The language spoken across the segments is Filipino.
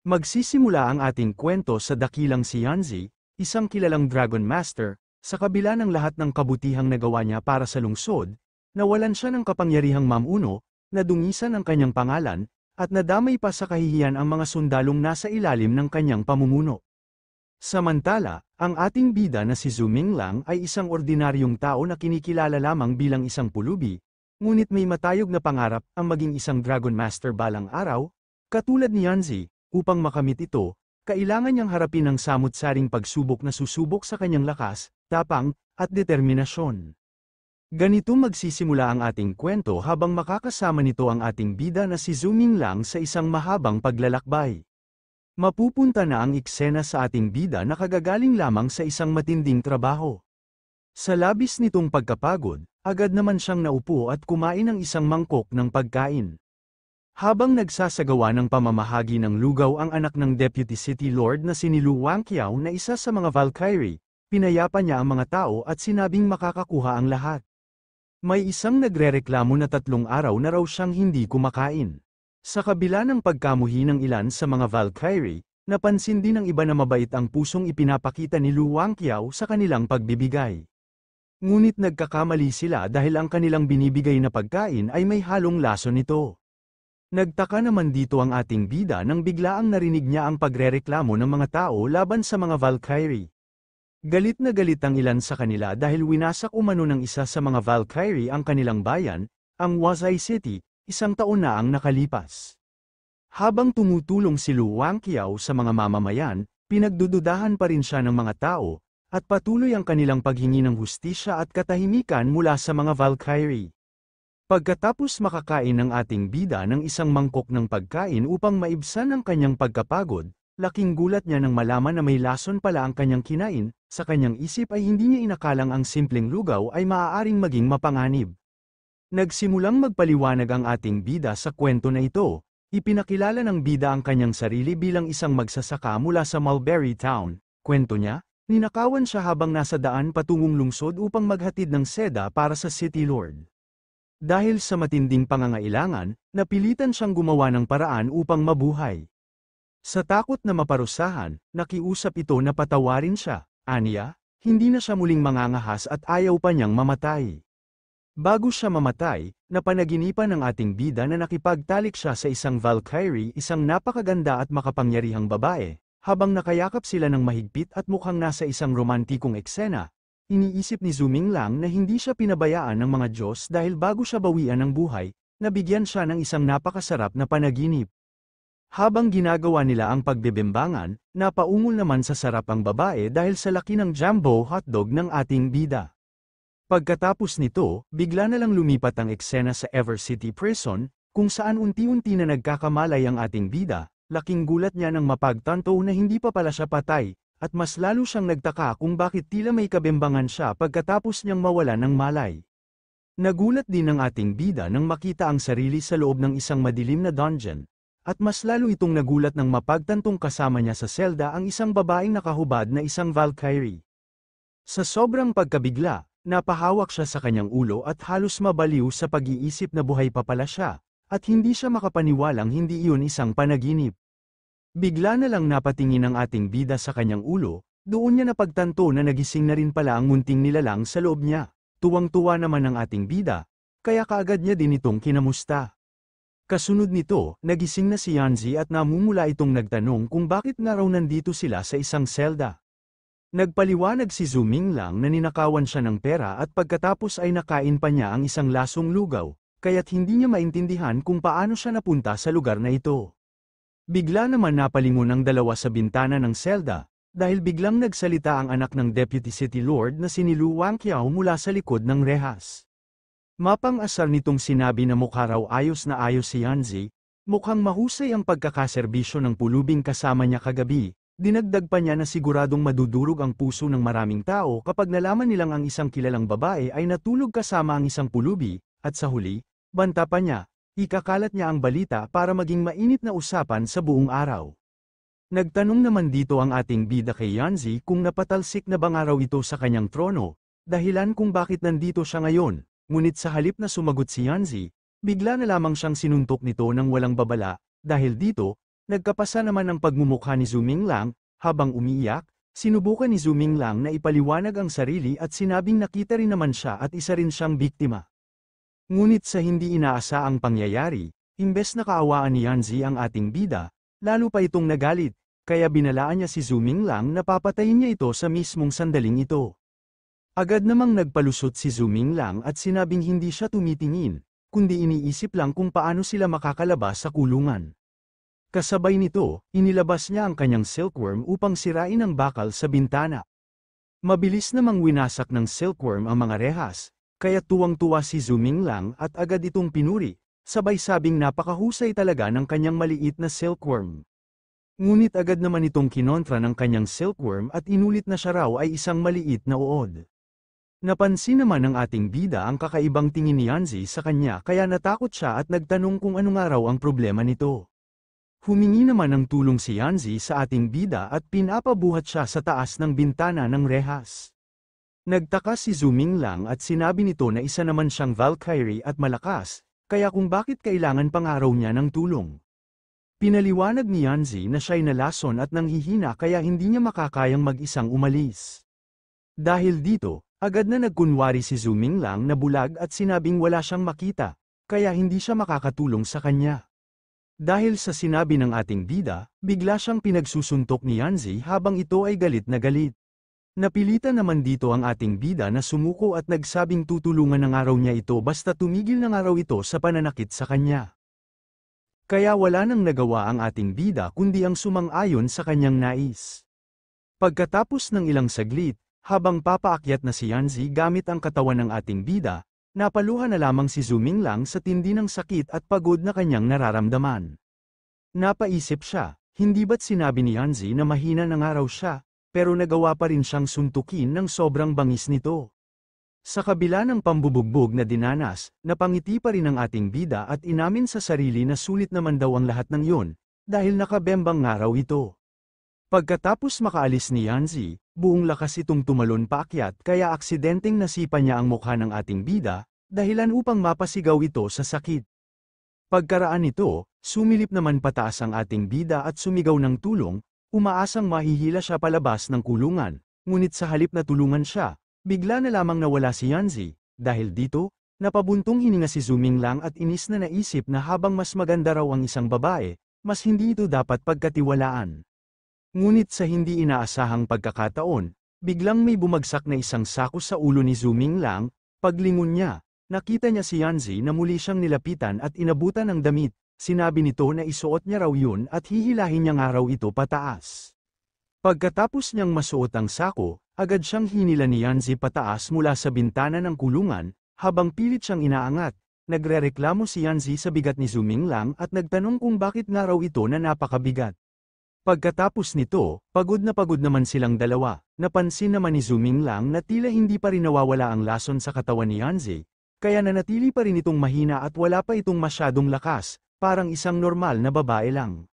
Magsisimula ang ating kwento sa dakilang si Yanzi, isang kilalang Dragon Master, sa kabila ng lahat ng kabutihang nagawa niya para sa lungsod, nawalan siya ng kapangyarihang mamuno, nadungisan ang kanyang pangalan, at nadamay pa sa kahihiyan ang mga sundalong nasa ilalim ng kanyang pamumuno. Samantala, ang ating bida na si Zhu Minglang ay isang ordinaryong tao na kinikilala lamang bilang isang pulubi, ngunit may matayog na pangarap ang maging isang Dragon Master balang araw, katulad ni Yanzi. Upang makamit ito, kailangan niyang harapin ang samut-saring pagsubok na susubok sa kanyang lakas, tapang, at determinasyon. Ganito magsisimula ang ating kwento habang makakasama nito ang ating bida na si Zhu Minglang sa isang mahabang paglalakbay. Mapupunta na ang eksena sa ating bida na kagagaling lamang sa isang matinding trabaho. Sa labis nitong pagkapagod, agad naman siyang naupo at kumain ng isang mangkok ng pagkain. Habang nagsasagawa ng pamamahagi ng lugaw ang anak ng Deputy City Lord na si Lu Wangqiao na isa sa mga Valkyrie, pinayapa niya ang mga tao at sinabing makakakuha ang lahat. May isang nagrereklamo na 3 araw na raw siyang hindi kumakain. Sa kabila ng pagkamuhi ng ilan sa mga Valkyrie, napansin din ng iba na mabait ang pusong ipinapakita ni Lu Wangqiao sa kanilang pagbibigay. Ngunit nagkakamali sila dahil ang kanilang binibigay na pagkain ay may halong lason nito. Nagtaka naman dito ang ating bida nang biglaang narinig niya ang pagrereklamo ng mga tao laban sa mga Valkyrie. Galit na galit ang ilan sa kanila dahil winasak umano ng isa sa mga Valkyrie ang kanilang bayan, ang Huazhai City, 1 taon na ang nakalipas. Habang tumutulong si Lu Wangqiao sa mga mamamayan, pinagdududahan pa rin siya ng mga tao, at patuloy ang kanilang paghingi ng hustisya at katahimikan mula sa mga Valkyrie. Pagkatapos makakain ng ating bida ng isang mangkok ng pagkain upang maibsan ang kanyang pagkapagod, laking gulat niya nang malaman na may lason pala ang kanyang kinain, sa kanyang isip ay hindi niya inakalang ang simpleng lugaw ay maaaring maging mapanganib. Nagsimulang magpaliwanag ang ating bida sa kwento na ito, ipinakilala ng bida ang kanyang sarili bilang isang magsasaka mula sa Mulberry Town. Kwento niya, ninakawan siya habang nasa daan patungong lungsod upang maghatid ng seda para sa City Lord. Dahil sa matinding pangangailangan, napilitan siyang gumawa ng paraan upang mabuhay. Sa takot na maparusahan, nakiusap ito na patawarin siya. Aniya, hindi na siya muling mangangahas at ayaw pa niyang mamatay. Bago siya mamatay, napanaginipan ng ating bida na nakipagtalik siya sa isang Valkyrie, isang napakaganda at makapangyarihang babae, habang nakayakap sila ng mahigpit at mukhang nasa isang romantikong eksena. Iniisip ni Zhu Minglang na hindi siya pinabayaan ng mga Diyos dahil bago siya bawian ng buhay, nabigyan siya ng isang napakasarap na panaginip. Habang ginagawa nila ang pagbebembangan, napaungol naman sa sarap ang babae dahil sa laki ng jumbo hotdog ng ating bida. Pagkatapos nito, bigla na lang lumipat ang eksena sa Ever City Prison, kung saan unti-unti na nagkakamalay ang ating bida. Laking gulat niya nang mapagtanto na hindi pa pala siya patay, at mas lalo siyang nagtaka kung bakit tila may kabembangan siya pagkatapos niyang mawalan ng malay. Nagulat din ang ating bida nang makita ang sarili sa loob ng isang madilim na dungeon, at mas lalo itong nagulat nang mapagtantong kasama niya sa selda ang isang babaeng nakahubad na isang Valkyrie. Sa sobrang pagkabigla, napahawak siya sa kanyang ulo at halos mabaliw sa pag-iisip na buhay pa pala siya, at hindi siya makapaniwalang hindi iyon isang panaginip. Bigla na lang napatingin ang ating bida sa kanyang ulo, doon niya napagtanto na nagising na rin pala ang munting nilalang sa loob niya. Tuwang-tuwa naman ang ating bida, kaya kaagad niya din itong kinamusta. Kasunod nito, nagising na si Yanzi at namumula itong nagtanong kung bakit nga raw nandito sila sa isang selda. Nagpaliwanag si Zhu Minglang na ninakawan siya ng pera at pagkatapos ay nakain pa niya ang isang lasong lugaw, kaya't hindi niya maintindihan kung paano siya napunta sa lugar na ito. Bigla naman napalingon ang dalawa sa bintana ng selda, dahil biglang nagsalita ang anak ng Deputy City Lord na si Lu Wangqiao mula sa likod ng rehas. Mapang-asar nitong sinabi na mukha raw ayos na ayos si Yanzi, mukhang mahusay ang pagkakaserbisyo ng pulubing kasama niya kagabi, dinagdag pa niya na siguradong madudurog ang puso ng maraming tao kapag nalaman nilang ang isang kilalang babae ay natulog kasama ang isang pulubi, at sa huli, banta pa niya. Ikakalat niya ang balita para maging mainit na usapan sa buong araw. Nagtanong naman dito ang ating bida kay Yanzi kung napatalsik na bang araw ito sa kanyang trono, dahilan kung bakit nandito siya ngayon, ngunit sa halip na sumagot si Yanzi, bigla na lamang siyang sinuntok nito ng walang babala, dahil dito, Nagkapasa naman ang pagmumukha ni Zuming Lang, habang umiiyak, sinubukan ni Zuming Lang na ipaliwanag ang sarili at sinabing nakita rin naman siya at isa rin siyang biktima. Ngunit sa hindi inaasaang pangyayari, imbes na kaawaan ni Yanzi ang ating bida, lalo pa itong nagalit, kaya binalaan niya si Zuming Lang na papatayin niya ito sa mismong sandaling ito. Agad namang nagpalusot si Zuming Lang at sinabing hindi siya tumitingin, kundi iniisip lang kung paano sila makakalabas sa kulungan. Kasabay nito, inilabas niya ang kanyang silkworm upang sirain ang bakal sa bintana. Mabilis namang winasak ng silkworm ang mga rehas, kaya tuwang-tuwa si Zuming Lang at agad itong pinuri, sabay sabing napakahusay talaga ng kanyang maliit na silkworm. Ngunit agad naman itong kinontra ng kanyang silkworm at inulit na siya raw ay isang maliit na uod. Napansin naman ng ating bida ang kakaibang tingin ni Yanzi sa kanya kaya natakot siya at nagtanong kung ano nga raw ang problema nito. Humingi naman ng tulong si Yanzi sa ating bida at pinapabuhat siya sa taas ng bintana ng rehas. Nagtaka si Zuming Lang at sinabi nito na isa naman siyang Valkyrie at malakas, kaya kung bakit kailangan pang araw niya ng tulong. Pinaliwanag ni Yanzi na siya'y nalason at nanghihina kaya hindi niya makakayang mag-isang umalis. Dahil dito, agad na nagkunwari si Zuming Lang na bulag at sinabing wala siyang makita, kaya hindi siya makakatulong sa kanya. Dahil sa sinabi ng ating bida, bigla siyang pinagsusuntok ni Yanzi habang ito ay galit na galit. Napilitan naman dito ang ating bida na sumuko at nagsabing tutulungan ng araw niya ito basta tumigil ng araw ito sa pananakit sa kanya. Kaya wala nang nagawa ang ating bida kundi ang sumang-ayon sa kanyang nais. Pagkatapos ng ilang saglit, habang papaakyat na si Yanzi gamit ang katawan ng ating bida, napaluha na lamang si Zuming Lang sa tindi ng sakit at pagod na kanyang nararamdaman. Napaisip siya, hindi ba't sinabi ni Yanzi na mahina ng araw siya, pero nagawa pa rin siyang suntukin ng sobrang bangis nito. Sa kabila ng pambubugbog na dinanas, napangiti pa rin ang ating bida at inamin sa sarili na sulit naman daw ang lahat ng yun, dahil nakabembang ngaraw ito. Pagkatapos makaalis ni Yanzi, buong lakas itong tumalon paakyat kaya aksidenteng nasipa niya ang mukha ng ating bida, dahilan upang mapasigaw ito sa sakit. Pagkaraan nito, sumilip naman pataas ang ating bida at sumigaw ng tulong, umaasang mahihila siya palabas ng kulungan, ngunit sa halip na tulungan siya, bigla na lamang nawala si Yanzi, dahil dito, napabuntong hininga si Zuming Lang at inis na naisip na habang mas maganda raw ang isang babae, mas hindi ito dapat pagkatiwalaan. Ngunit sa hindi inaasahang pagkakataon, biglang may bumagsak na isang sako sa ulo ni Zuming Lang, paglingon niya, nakita niya si Yanzi na muli siyang nilapitan at inabutan ng damit, sinabi nito na isuot niya raw yun at hihilahin niya nga raw ito pataas. Pagkatapos niyang masuot ang sako, agad siyang hinila ni Yanzi pataas mula sa bintana ng kulungan, habang pilit siyang inaangat, nagrereklamo si Yanzi sa bigat ni Zuming Lang at nagtanong kung bakit nga raw ito na napakabigat. Pagkatapos nito, pagod naman silang dalawa, napansin naman ni Zuming Lang na tila hindi pa rin nawawala ang lason sa katawan ni Yanzi, kaya nanatili pa rin itong mahina at wala pa itong masyadong lakas, parang isang normal na babae lang.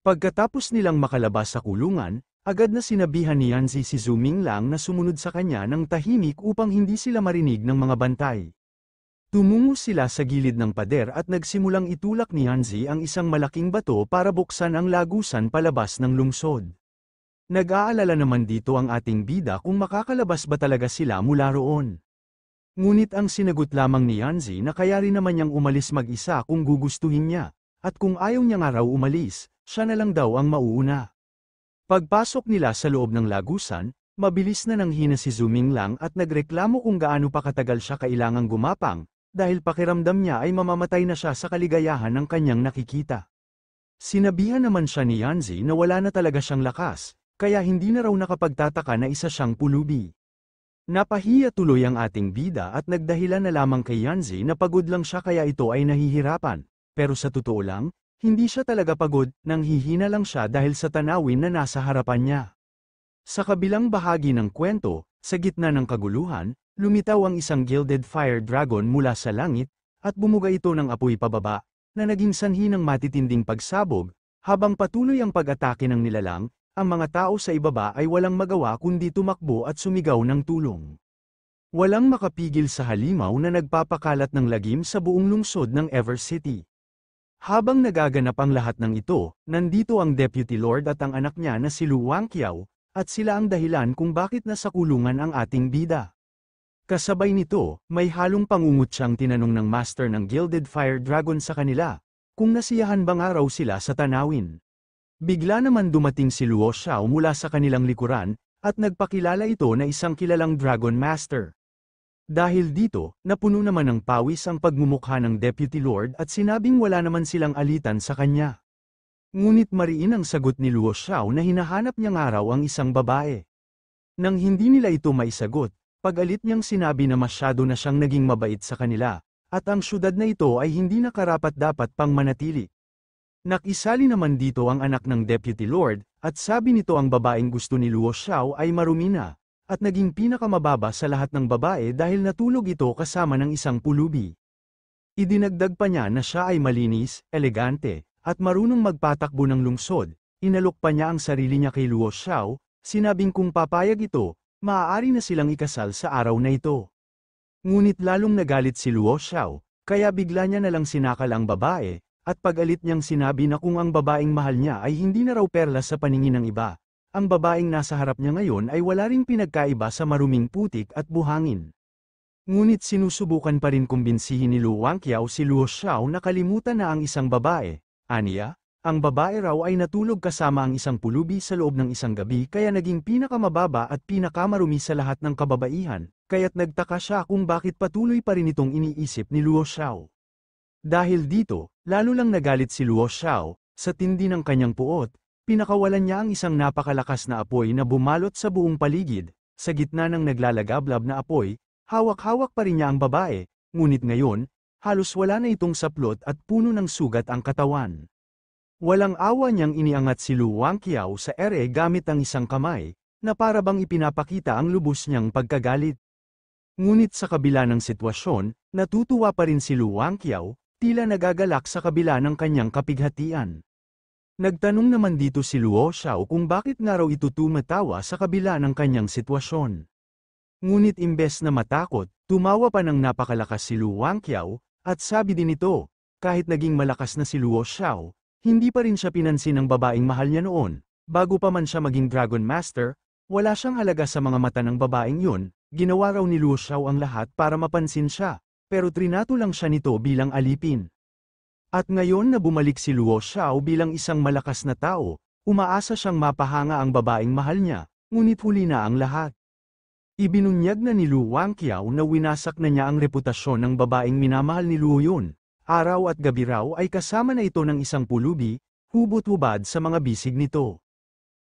Pagkatapos nilang makalabas sa kulungan, agad na sinabihan ni Yanzi si Zuming Lang na sumunod sa kanya ng tahimik upang hindi sila marinig ng mga bantay. Tumungo sila sa gilid ng pader at nagsimulang itulak ni Yanzi ang isang malaking bato para buksan ang lagusan palabas ng lungsod. Nag-aalala naman dito ang ating bida kung makakalabas ba talaga sila mula roon. Ngunit ang sinagot lamang ni Yanzi na kaya rin naman niyang umalis mag-isa kung gugustuhin niya, at kung ayaw niya nga raw umalis, siya na lang daw ang mauuna. Pagpasok nila sa loob ng lagusan, mabilis na nanghina si Zuming Lang at nagreklamo kung gaano pa katagal siya kailangang gumapang, dahil pakiramdam niya ay mamamatay na siya sa kaligayahan ng kanyang nakikita. Sinabihan naman siya ni Yanzi na wala na talaga siyang lakas, kaya hindi na raw nakapagtataka na isa siyang pulubi. Napahiya tuloy ang ating bida at nagdahilan na lamang kay Yanzi na pagod lang siya kaya ito ay nahihirapan, pero sa totoo lang, hindi siya talaga pagod, nanghihina lang siya dahil sa tanawin na nasa harapan niya. Sa kabilang bahagi ng kwento, sa gitna ng kaguluhan, lumitaw ang isang gilded fire dragon mula sa langit, at bumuga ito ng apoy pababa, na naging sanhi ng matitinding pagsabog, habang patuloy ang pag-atake ng nilalang, ang mga tao sa ibaba ay walang magawa kundi tumakbo at sumigaw ng tulong. Walang makapigil sa halimaw na nagpapakalat ng lagim sa buong lungsod ng Ever City. Habang nagaganap ang lahat ng ito, nandito ang Deputy Lord at ang anak niya na si Lu Wangqiao, at sila ang dahilan kung bakit nasa kulungan ang ating bida. Kasabay nito, may halong pangungutyang tinanong ng Master ng Gilded Fire Dragon sa kanila, kung nasiyahan bang araw sila sa tanawin. Bigla naman dumating si Luo Xiao mula sa kanilang likuran, at nagpakilala ito na isang kilalang Dragon Master. Dahil dito, napuno naman ng pawis ang pagmumukha ng Deputy Lord at sinabing wala naman silang alitan sa kanya. Ngunit mariin ang sagot ni Luo Xiao na hinahanap niya nga raw ang isang babae. Nang hindi nila ito maisagot, pag-alit niyang sinabi na masyado na siyang naging mabait sa kanila, at ang syudad na ito ay hindi na karapat-dapat pang manatili. Nakisali naman dito ang anak ng Deputy Lord, at sabi nito ang babaeng gusto ni Luo Xiao ay marumi na, at naging pinakamababa sa lahat ng babae dahil natulog ito kasama ng isang pulubi. Idinagdag pa niya na siya ay malinis, elegante, at marunong magpatakbo ng lungsod. Inalok pa niya ang sarili niya kay Luo Xiao, sinabing kung papayag ito, maaari na silang ikasal sa araw na ito. Ngunit lalong nagalit si Luo Xiao, kaya bigla niya nalang sinakal ang babae, at pag-alit niyang sinabi na kung ang babaeng mahal niya ay hindi na raw perlas sa paningin ng iba, ang babaeng nasa harap niya ngayon ay wala ring pinagkaiba sa maruming putik at buhangin. Ngunit sinusubukan pa rin kumbinsihin ni Lu Wangqiao si Luo Xiao na kalimutan na ang isang babae. Aniya, ang babae raw ay natulog kasama ang isang pulubi sa loob ng isang gabi kaya naging pinakamababa at pinakamarumi sa lahat ng kababaihan, kaya't nagtaka siya kung bakit patuloy pa rin itong iniisip ni Luo Xiao. Dahil dito, lalo lang nagalit si Luo Xiao, sa tindi ng kanyang puot, pinakawalan niya ang isang napakalakas na apoy na bumalot sa buong paligid, sa gitna ng naglalagablab na apoy, hawak-hawak pa rin niya ang babae, ngunit ngayon, halos wala na itong saplot at puno ng sugat ang katawan. Walang awa niyang iniangat si Lu Wangqiao sa ere gamit ang isang kamay, na para bang ipinapakita ang lubos niyang pagkagalit. Ngunit sa kabila ng sitwasyon, natutuwa pa rin si Lu Wangqiao, tila nagagalak sa kabila ng kanyang kapighatian. Nagtanong naman dito si Luo Xiao kung bakit nga raw ito tumatawa sa kabila ng kanyang sitwasyon. Ngunit imbes na matakot, tumawa pa ng napakalakas si Lu Wangqiao, at sabi din ito, kahit naging malakas na si Luo Xiao, hindi pa rin siya pinansin ng babaeng mahal niya noon, bago pa man siya maging Dragon Master, wala siyang halaga sa mga mata ng babaeng yun, ginawa raw ni Luo Xiao ang lahat para mapansin siya, pero trinato lang siya nito bilang alipin. At ngayon na bumalik si Luo Xiao bilang isang malakas na tao, umaasa siyang mapahanga ang babaeng mahal niya, ngunit huli na ang lahat. Ibinunyag na ni Lu Wangqiao na winasak na niya ang reputasyon ng babaeng minamahal ni Luo yun. Araw at gabi raw ay kasama na ito ng isang pulubi, hubot-hubad sa mga bisig nito.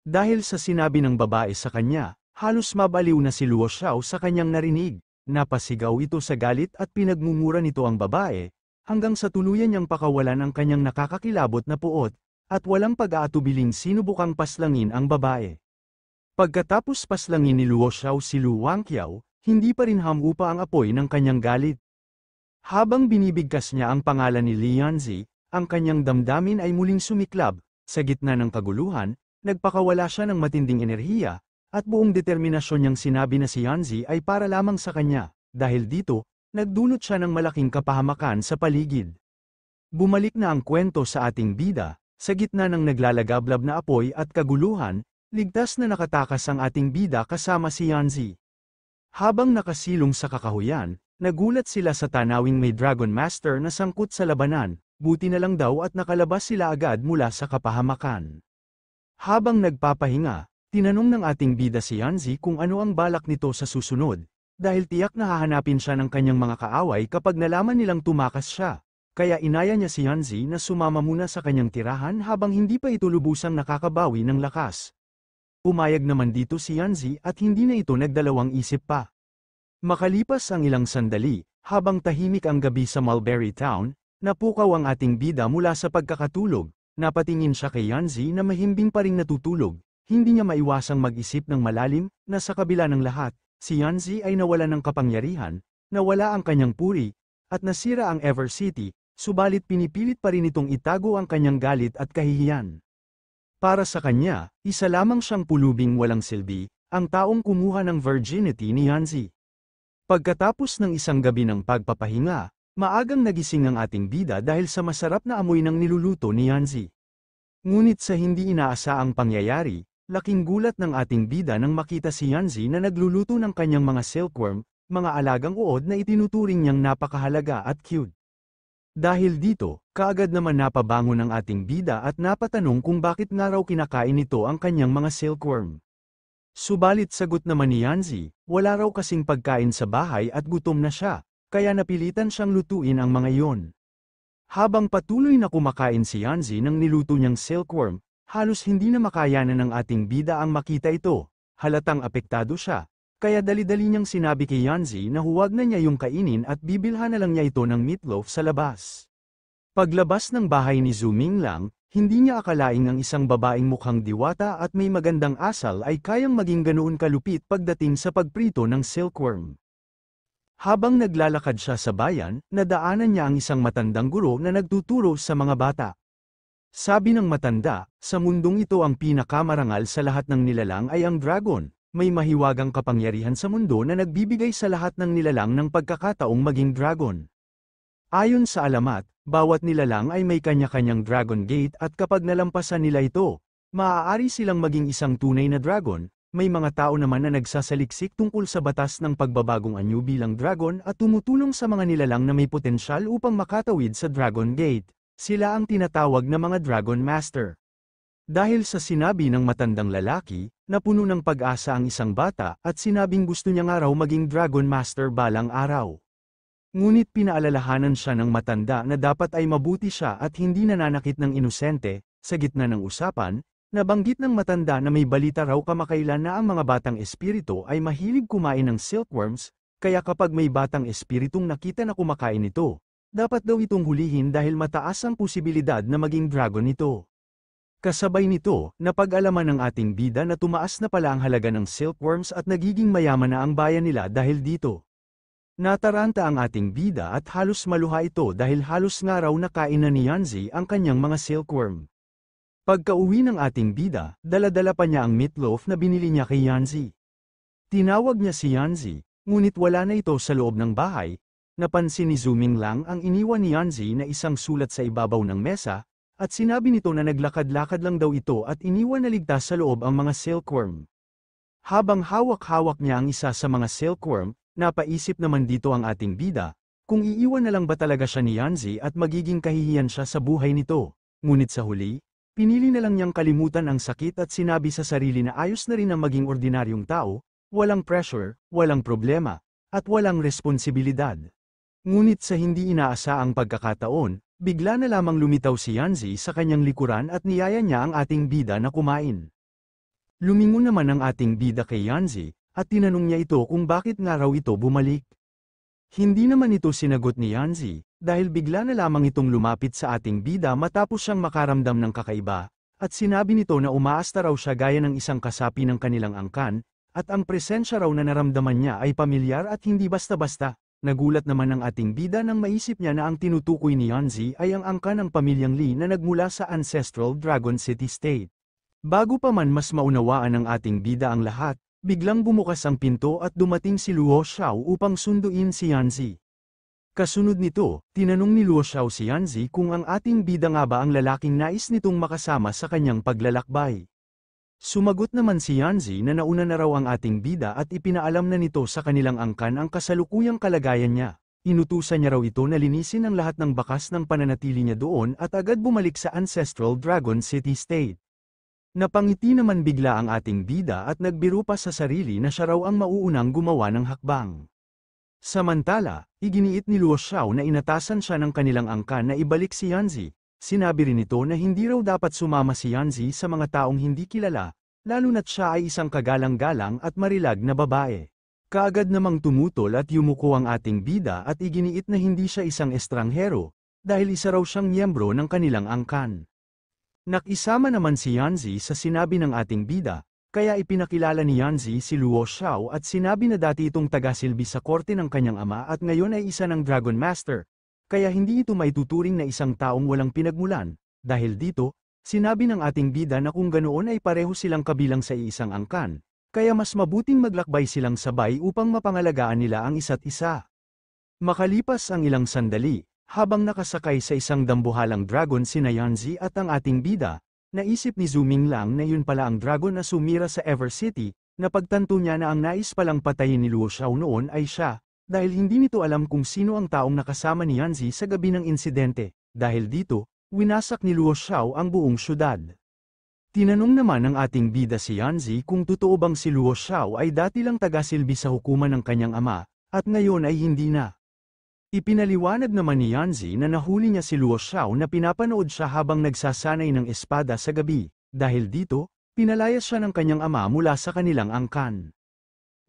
Dahil sa sinabi ng babae sa kanya, halos mabaliw na si Luo Xiao sa kanyang narinig, napasigaw ito sa galit at pinagmumura nito ang babae, hanggang sa tuluyan niyang pakawalan ang kanyang nakakakilabot na puot, at walang pag-aatubiling sinubukang paslangin ang babae. Pagkatapos paslangin ni Luo Xiao si Lu Wangqiao, hindi pa rin hamupa ang apoy ng kanyang galit. Habang binibigkas niya ang pangalan ni Lianzi, ang kanyang damdamin ay muling sumiklab, sa gitna ng kaguluhan, nagpakawala siya ng matinding enerhiya, at buong determinasyon niyang sinabi na si Yanzi ay para lamang sa kanya, dahil dito, nagdulot siya ng malaking kapahamakan sa paligid. Bumalik na ang kwento sa ating bida, sa gitna ng naglalagablab na apoy at kaguluhan, ligtas na nakatakas ang ating bida kasama si Yanzi. Habang nakasilong sa kakahuyan, nagulat sila sa tanawing may Dragon Master na sangkot sa labanan, buti na lang daw at nakalabas sila agad mula sa kapahamakan. Habang nagpapahinga, tinanong ng ating bida si Yanzi kung ano ang balak nito sa susunod, dahil tiyak na hahanapin siya ng kanyang mga kaaway kapag nalaman nilang tumakas siya, kaya inaya niya si Yanzi na sumama muna sa kanyang tirahan habang hindi pa ito lubusang nakakabawi ng lakas. Umayag naman dito si Yanzi at hindi na ito nagdalawang isip pa. Makalipas ang ilang sandali, habang tahimik ang gabi sa Mulberry Town, napukaw ang ating bida mula sa pagkakatulog, napatingin siya kay Yanzi na mahimbing pa ring natutulog, hindi niya maiwasang mag-isip ng malalim, na sa kabila ng lahat, si Yanzi ay nawala ng kapangyarihan, nawala ang kanyang puri, at nasira ang Ever City, subalit pinipilit pa rin itong itago ang kanyang galit at kahihiyan. Para sa kanya, isa lamang siyang pulubing walang silbi, ang taong kumuha ng virginity ni Yanzi. Pagkatapos ng isang gabi ng pagpapahinga, Maagang nagising ang ating bida dahil sa masarap na amoy ng niluluto ni Yanzi. Ngunit sa hindi inaasaang pangyayari, laking gulat ng ating bida nang makita si Yanzi na nagluluto ng kanyang mga silkworm, mga alagang uod na itinuturing niyang napakahalaga at cute. Dahil dito, kaagad naman napabangon ang ating bida at napatanong kung bakit nga raw kinakain nito ang kanyang mga silkworm. Subalit sagot naman ni Yanzi, wala raw kasing pagkain sa bahay at gutom na siya, kaya napilitan siyang lutuin ang mga iyon. Habang patuloy na kumakain si Yanzi ng niluto niyang silkworm, halos hindi na makayanan ng ating bida ang makita ito. Halatang apektado siya, kaya dali-dali niyang sinabi kay Yanzi na huwag na niya yung kainin at bibilhan na lang niya ito ng meatloaf sa labas. Paglabas ng bahay ni Zhu Minglang, hindi niya akalaing ang isang babaeng mukhang diwata at may magandang asal ay kayang maging ganoon kalupit pagdating sa pagprito ng silkworm. Habang naglalakad siya sa bayan, nadaanan niya ang isang matandang guro na nagtuturo sa mga bata. Sabi ng matanda, sa mundong ito ang pinakamarangal sa lahat ng nilalang ay ang dragon, may mahiwagang kapangyarihan sa mundo na nagbibigay sa lahat ng nilalang ng pagkakataong maging dragon. Ayon sa alamat, bawat nilalang ay may kanya-kanyang dragon gate at kapag nalampasan nila ito, maaari silang maging isang tunay na dragon. May mga tao naman na nagsasaliksik tungkol sa batas ng pagbabagong anyo bilang dragon at tumutulong sa mga nilalang na may potensyal upang makatawid sa Dragon Gate. Sila ang tinatawag na mga Dragon Master. Dahil sa sinabi ng matandang lalaki, napuno ng pag-asa ang isang bata at sinabing gusto niya nga raw maging Dragon Master balang araw. Ngunit pinaalalahanan siya ng matanda na dapat ay mabuti siya at hindi nananakit ng inosente. Sa gitna ng usapan, nabanggit ng matanda na may balita raw kamakailan na ang mga batang espiritu ay mahilig kumain ng silkworms, kaya kapag may batang espiritong nakita na kumakain ito, dapat daw itong hulihin dahil mataas ang posibilidad na maging dragon ito. Kasabay nito, napag-alaman ng ating bida na tumaas na pala ang halaga ng silkworms at nagiging mayaman na ang bayan nila dahil dito. Nataranta ang ating bida at halos maluha ito dahil halos nga raw nakain na ni Yanzi ang kanyang mga silkworm. Pagka-uwi ng ating bida, dala-dala pa niya ang meatloaf na binili niya kay Yanzi. Tinawag niya si Yanzi, ngunit wala na ito sa loob ng bahay. Napansin ni Zhu Minglang ang iniwan ni Yanzi na isang sulat sa ibabaw ng mesa, at sinabi nito na naglakad-lakad lang daw ito at iniwan na ligtas sa loob ang mga silkworm. Habang hawak-hawak niya ang isa sa mga silkworm, napaisip naman dito ang ating bida, kung iiwan na lang ba talaga siya ni Yanzi at magiging kahihiyan siya sa buhay nito. Ngunit sa huli, pinili na lang niyang kalimutan ang sakit at sinabi sa sarili na ayos na rin ang maging ordinaryong tao, walang pressure, walang problema, at walang responsibilidad. Ngunit sa hindi inaasaang pagkakataon, bigla na lamang lumitaw si Yanzi sa kanyang likuran at niyaya niya ang ating bida na kumain. Lumingon naman ang ating bida kay Yanzi, at tinanong niya ito kung bakit nga raw ito bumalik. Hindi naman ito sinagot ni Yanzi, dahil bigla na lamang itong lumapit sa ating bida matapos siyang makaramdam ng kakaiba, at sinabi nito na umaasta raw siya gaya ng isang kasapi ng kanilang angkan, at ang presensya raw na naramdaman niya ay pamilyar at hindi basta-basta. Nagulat naman ang ating bida nang maisip niya na ang tinutukoy ni Yanzi ay ang angkan ng pamilyang Li na nagmula sa ancestral Dragon City State. Bago pa man mas maunawaan ng ating bida ang lahat, biglang bumukas ang pinto at dumating si Luo Xiao upang sunduin si Yanzi. Kasunod nito, tinanong ni Luo Xiao si Yanzi kung ang ating bida nga ba ang lalaking nais nitong makasama sa kanyang paglalakbay. Sumagot naman si Yanzi na nauna na raw ang ating bida at ipinaalam na nito sa kanilang angkan ang kasalukuyang kalagayan niya. Inutusan niya raw ito na linisin ang lahat ng bakas ng pananatili niya doon at agad bumalik sa ancestral Dragon City State. Napangiti naman bigla ang ating bida at nagbiro pa sa sarili na siya raw ang mauunang gumawa ng hakbang. Samantala, iginiit ni Luo Xiao na inatasan siya ng kanilang angkan na ibalik si Yanzi. Sinabi rin nito na hindi raw dapat sumama si Yanzi sa mga taong hindi kilala, lalo na't siya ay isang kagalang-galang at marilag na babae. Kaagad namang tumutol at yumuko ang ating bida at iginiit na hindi siya isang estranghero, dahil isa raw siyang miyembro ng kanilang angkan. Nakisama naman si Yanzi sa sinabi ng ating bida, kaya ipinakilala ni Yanzi si Luo Xiao at sinabi na dati itong tagasilbi sa korte ng kanyang ama at ngayon ay isa ng Dragon Master, kaya hindi ito maituturing na isang taong walang pinagmulan. Dahil dito, sinabi ng ating bida na kung ganoon ay pareho silang kabilang sa iisang angkan, kaya mas mabuting maglakbay silang sabay upang mapangalagaan nila ang isa't isa. Makalipas ang ilang sandali, habang nakasakay sa isang dambuhalang dragon sina Yanzi at ang ating bida, naisip ni Zuming Lang na yun pala ang dragon na sumira sa Ever City, napagtanto niya na ang nais palang patayin ni Luo Xiao noon ay siya, dahil hindi nito alam kung sino ang taong nakasama ni Yanzi sa gabi ng insidente. Dahil dito, winasak ni Luo Xiao ang buong syudad. Tinanong naman ng ating bida si Yanzi kung totoo bang si Luo Xiao ay dati lang tagasilbi sa hukuman ng kanyang ama, at ngayon ay hindi na. Ipinaliwanag naman ni Yanzi na nahuli niya si Luo Xiao na pinapanood siya habang nagsasanay ng espada sa gabi, dahil dito, pinalayas siya ng kanyang ama mula sa kanilang angkan.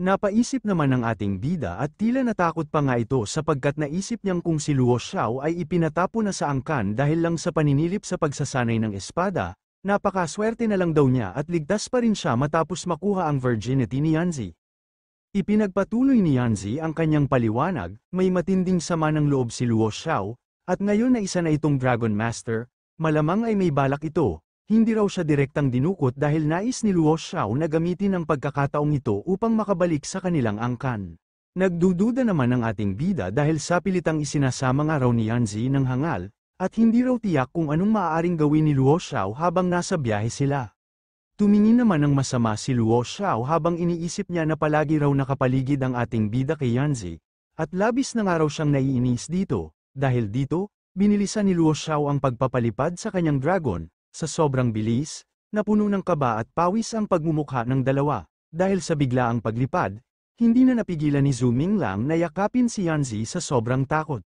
Napaisip naman ng ating bida at tila natakot pa nga ito sapagkat naisip niyang kung si Luo Xiao ay ipinatapo na sa angkan dahil lang sa paninilip sa pagsasanay ng espada, napakaswerte na lang daw niya at ligtas pa rin siya matapos makuha ang virginity ni Yanzi. Ipinagpatuloy ni Yanzi ang kanyang paliwanag, may matinding sama ng loob si Luo Xiao, at ngayon na isa na itong Dragon Master, malamang ay may balak ito, hindi raw siya direktang dinukot dahil nais ni Luo Xiao na gamitin ang pagkakataong ito upang makabalik sa kanilang angkan. Nagdududa naman ang ating bida dahil sa pilitang isinasama nga raw ni Yanzi ng hangal, at hindi raw tiyak kung anong maaaring gawin ni Luo Xiao habang nasa biyahe sila. Tumingin naman ng masama si Luo Xiao habang iniisip niya na palagi raw nakapaligid ang ating bida kay Yanzi, at labis na nga raw siyang naiinis dito, dahil dito, binilisan ni Luo Xiao ang pagpapalipad sa kanyang dragon, sa sobrang bilis, napuno ng kaba at pawis ang pagmumukha ng dalawa, dahil sa biglaang paglipad, hindi na napigilan ni Zuming Lang na yakapin si Yanzi sa sobrang takot.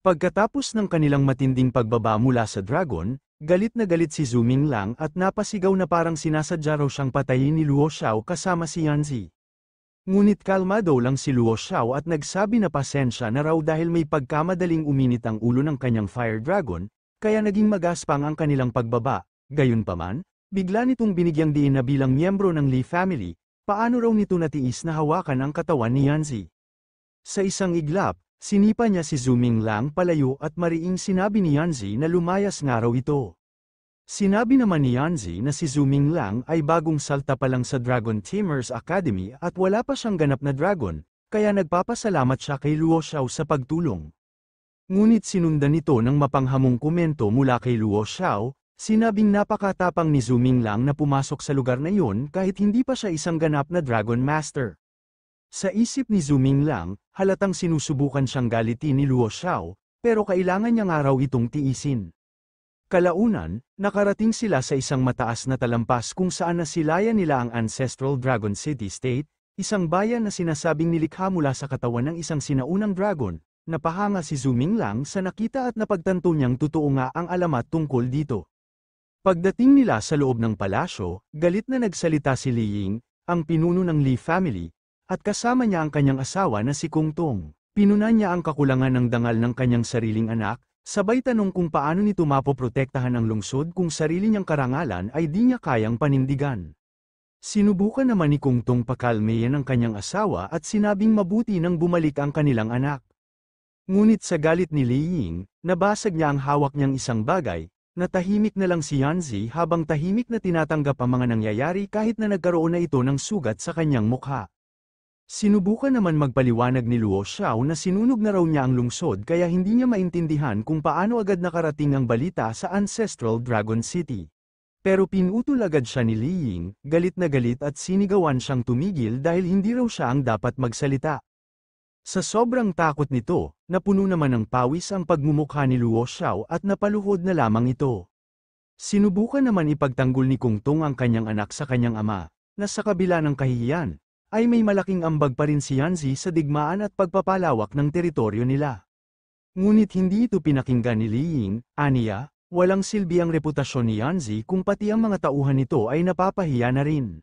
Pagkatapos ng kanilang matinding pagbaba mula sa dragon, galit na galit si Zuming Lang at napasigaw na parang sinasadya raw siyang patayin ni Luo Xiao kasama si Yanzi. Ngunit kalmado lang si Luo Xiao at nagsabi na pasensya na raw dahil may pagkamadaling uminit ang ulo ng kanyang fire dragon, kaya naging magaspang ang kanilang pagbaba. Gayunpaman, bigla nitong binigyang diin na bilang miyembro ng Li family, paano raw nito natiis na hawakan ang katawan ni Yanzi. Sa isang iglap, sinipa niya si Zuming Lang palayo at mariing sinabi ni Yanzi na lumayas nga raw ito. Sinabi naman ni Yanzi na si Zuming Lang ay bagong salta pa lang sa Dragon Tamers Academy at wala pa siyang ganap na dragon, kaya nagpapasalamat siya kay Luo Xiao sa pagtulong. Ngunit sinundan nito ng mapanghamong komento mula kay Luo Xiao, sinabing napakatapang ni Zuming Lang na pumasok sa lugar na iyon kahit hindi pa siya isang ganap na Dragon Master. Sa isip ni Zuming Lang, halatang sinusubukan siyang galitin ni Luo Xiao, pero kailangan niya nga raw itong tiisin. Kalaunan, nakarating sila sa isang mataas na talampas kung saan nasilayan nila ang Ancestral Dragon City State, isang bayan na sinasabing nilikha mula sa katawan ng isang sinaunang dragon. Napahanga si Zuming Lang sa nakita at napagtanto niyang totoo nga ang alamat tungkol dito. Pagdating nila sa loob ng palasyo, galit na nagsalita si Li Ying, ang pinuno ng Li family, at kasama niya ang kanyang asawa na si Kung Tong. Pinunan niya ang kakulangan ng dangal ng kanyang sariling anak, sabay tanong kung paano nito mapoprotektahan ang lungsod kung sarili niyang karangalan ay di niya kayang panindigan. Sinubukan naman ni Kung Tong pakalmayan ang kanyang asawa at sinabing mabuti nang bumalik ang kanilang anak. Ngunit sa galit ni Li Ying, nabasag niya ang hawak niyang isang bagay, na tahimik na lang si Yanzi habang tahimik na tinatanggap ang mga nangyayari kahit na nagkaroon na ito ng sugat sa kanyang mukha. Sinubukan naman magpaliwanag ni Luo Xiao na sinunog na raw niya ang lungsod kaya hindi niya maintindihan kung paano agad nakarating ang balita sa Ancestral Dragon City. Pero pinutol agad siya ni Li Ying, galit na galit at sinigawan siyang tumigil dahil hindi raw siya ang dapat magsalita. Sa sobrang takot nito, napuno naman ng pawis ang pagmumukha ni Luo Xiao at napaluhod na lamang ito. Sinubukan naman ipagtanggol ni Kung Tong ang kanyang anak sa kanyang ama, na sa kabila ng kahihiyan, ay may malaking ambag pa rin si Yanzi sa digmaan at pagpapalawak ng teritoryo nila. Ngunit hindi ito pinakinggan ni Li Ying, aniya, walang silbi ang reputasyon ni Yanzi kung pati ang mga tauhan nito ay napapahiya na rin.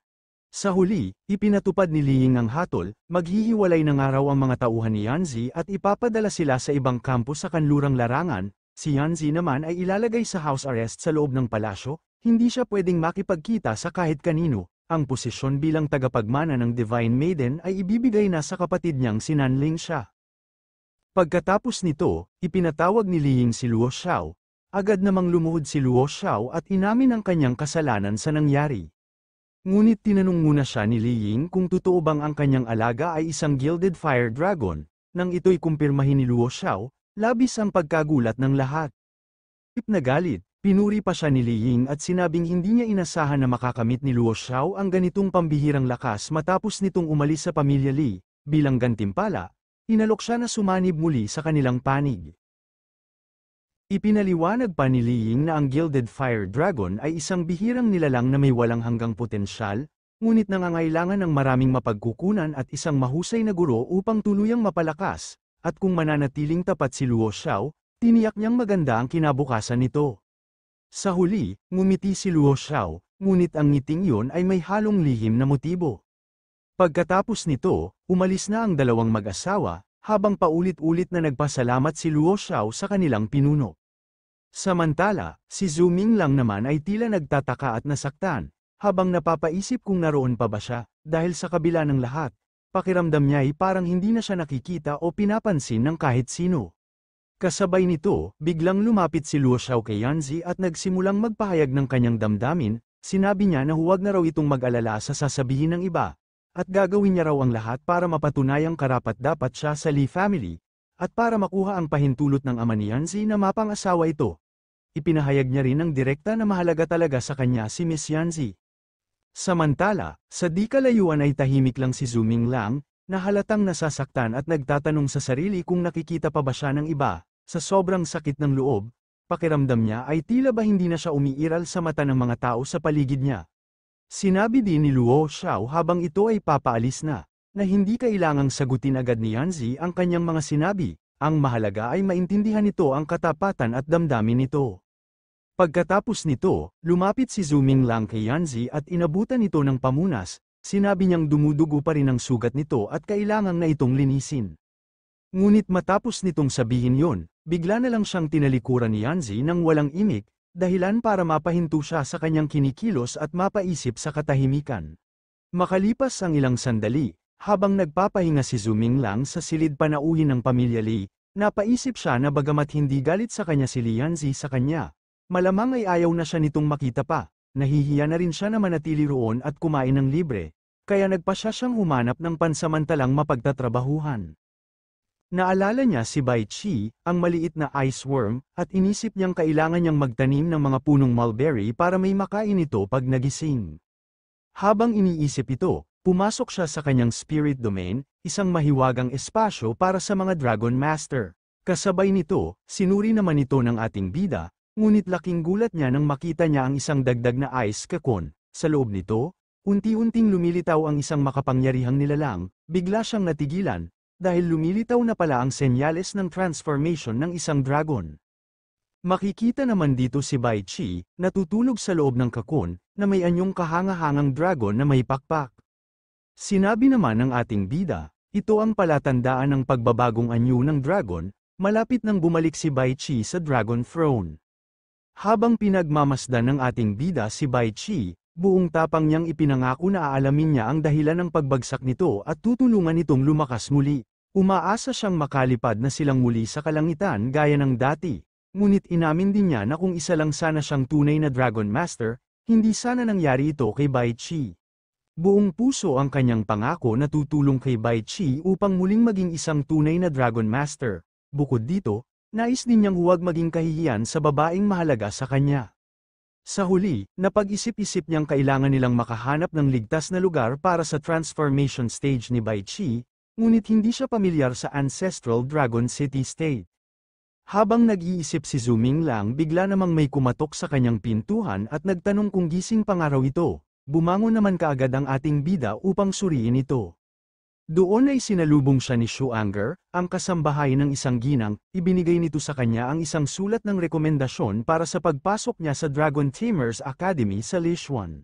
Sa huli, ipinatupad ni Li Ying ang hatol, maghihiwalay ng araw ang mga tauhan ni Yanzi at ipapadala sila sa ibang kampus sa kanlurang larangan. Si Yanzi naman ay ilalagay sa house arrest sa loob ng palasyo, hindi siya pwedeng makipagkita sa kahit kanino. Ang posisyon bilang tagapagmana ng Divine Maiden ay ibibigay na sa kapatid niyang si Nanling siya. Pagkatapos nito, ipinatawag ni Li Ying si Luo Xiao. Agad namang lumuhod si Luo Xiao at inamin ang kanyang kasalanan sa nangyari. Ngunit tinanong muna siya ni Li Ying kung totoo bang ang kanyang alaga ay isang Gilded Fire Dragon, Nang ito'y kumpirmahin ni Luo Xiao, labis ang pagkagulat ng lahat. Na galit, pinuri pa siya ni Li Ying at sinabing hindi niya inasahan na makakamit ni Luo Xiao ang ganitong pambihirang lakas matapos nitong umalis sa pamilya Li. Bilang gantimpala, inalok siya na sumanib muli sa kanilang panig. Ipinaliwanag pa ni Li Ying na ang Gilded Fire Dragon ay isang bihirang nilalang na may walang hanggang potensyal, ngunit nangangailangan ng maraming mapagkukunan at isang mahusay na guro upang tuluyang mapalakas, at kung mananatiling tapat si Luo Xiao, tiniyak niyang maganda ang kinabukasan nito. Sa huli, ngumiti si Luo Xiao, ngunit ang ngiting iyon ay may halong lihim na motibo. Pagkatapos nito, umalis na ang dalawang mag-asawa, habang paulit-ulit na nagpasalamat si Luo Xiao sa kanilang pinuno. Samantala, si Zhu Minglang naman ay tila nagtataka at nasaktan, habang napapaisip kung naroon pa ba siya, dahil sa kabila ng lahat, pakiramdam niya ay parang hindi na siya nakikita o pinapansin ng kahit sino. Kasabay nito, biglang lumapit si Luo Xiao kay Yanzi at nagsimulang magpahayag ng kanyang damdamin. Sinabi niya na huwag na raw itong mag-alala sa sasabihin ng iba, at gagawin niya raw ang lahat para mapatunayang karapat-dapat siya sa Li family, at para makuha ang pahintulot ng ama ni Yanzi na mapang-asawa ito. Ipinahayag niya rin ng direkta na mahalaga talaga sa kanya si Miss Yanzi. Samantala, sa di kalayuan ay tahimik lang si Zhu Minglang, na halatang nasasaktan at nagtatanong sa sarili kung nakikita pa ba siya ng iba. Sa sobrang sakit ng loob, pakiramdam niya ay tila ba hindi na siya umiiral sa mata ng mga tao sa paligid niya. Sinabi din ni Luo Xiao habang ito ay papaalis na hindi kailangang sagutin agad ni Yanzi ang kanyang mga sinabi, ang mahalaga ay maintindihan nito ang katapatan at damdamin nito. Pagkatapos nito, lumapit si Zhu Minglang kay Yanzi at inabutan ito ng pamunas, sinabi niyang dumudugo pa rin ang sugat nito at kailangang na itong linisin. Ngunit matapos nitong sabihin yon, bigla na lang siyang tinalikuran ni Yanzi nang walang imik, dahilan para mapahinto siya sa kanyang kinikilos at mapaisip sa katahimikan. Makalipas ang ilang sandali, habang nagpapahinga si Zhu Minglang sa silid panauhin ng pamilya Li, napaisip siya na bagamat hindi galit sa kanya si Li Yanzi sa kanya, malamang ay ayaw na siya nitong makita pa, nahihiya na rin siya na manatili roon at kumain ng libre, kaya nagpa siya siyang humanap ng pansamantalang mapagtatrabahuhan. Naalala niya si Bai Qi, ang maliit na ice worm, at inisip niyang kailangan niyang magtanim ng mga punong mulberry para may makain ito pag nagising. Habang iniisip ito, pumasok siya sa kanyang spirit domain, isang mahiwagang espasyo para sa mga Dragon Master. Kasabay nito, sinuri naman ito ng ating bida, ngunit laking gulat niya nang makita niya ang isang dagdag na ice cocoon. Sa loob nito, unti-unting lumilitaw ang isang makapangyarihang nilalang, bigla siyang natigilan, dahil lumilitaw na pala ang senyales ng transformation ng isang dragon. Makikita naman dito si Bai Qi, natutulog sa loob ng cocoon, na may anyong kahangahangang dragon na may pakpak. Sinabi naman ng ating bida, ito ang palatandaan ng pagbabagong anyo ng dragon, malapit nang bumalik si Bai Qi sa Dragon Throne. Habang pinagmamasdan ng ating bida si Bai Qi, buong tapang niyang ipinangako na aalamin niya ang dahilan ng pagbagsak nito at tutulungan itong lumakas muli. Umaasa siyang makalipad na silang muli sa kalangitan gaya ng dati. Ngunit inamin din niya na kung isa lang sana siyang tunay na Dragon Master, hindi sana nangyari ito kay Bai Qi. Buong puso ang kanyang pangako na tutulong kay Bai Qi upang muling maging isang tunay na Dragon Master. Bukod dito, nais din niyang huwag maging kahihiyan sa babaeng mahalaga sa kanya. Sa huli, napag-isip-isip niyang kailangan nilang makahanap ng ligtas na lugar para sa transformation stage ni Bai Qi, ngunit hindi siya pamilyar sa Ancestral Dragon City State. Habang nag-iisip si Zhu Minglang bigla namang may kumatok sa kanyang pintuhan at nagtanong kung gising pa nga raw ito, bumangon naman kaagad ang ating bida upang suriin ito. Doon ay sinalubong siya ni Shu Anger, ang kasambahay ng isang ginang, ibinigay nito sa kanya ang isang sulat ng rekomendasyon para sa pagpasok niya sa Dragon Tamers Academy sa Lishuan.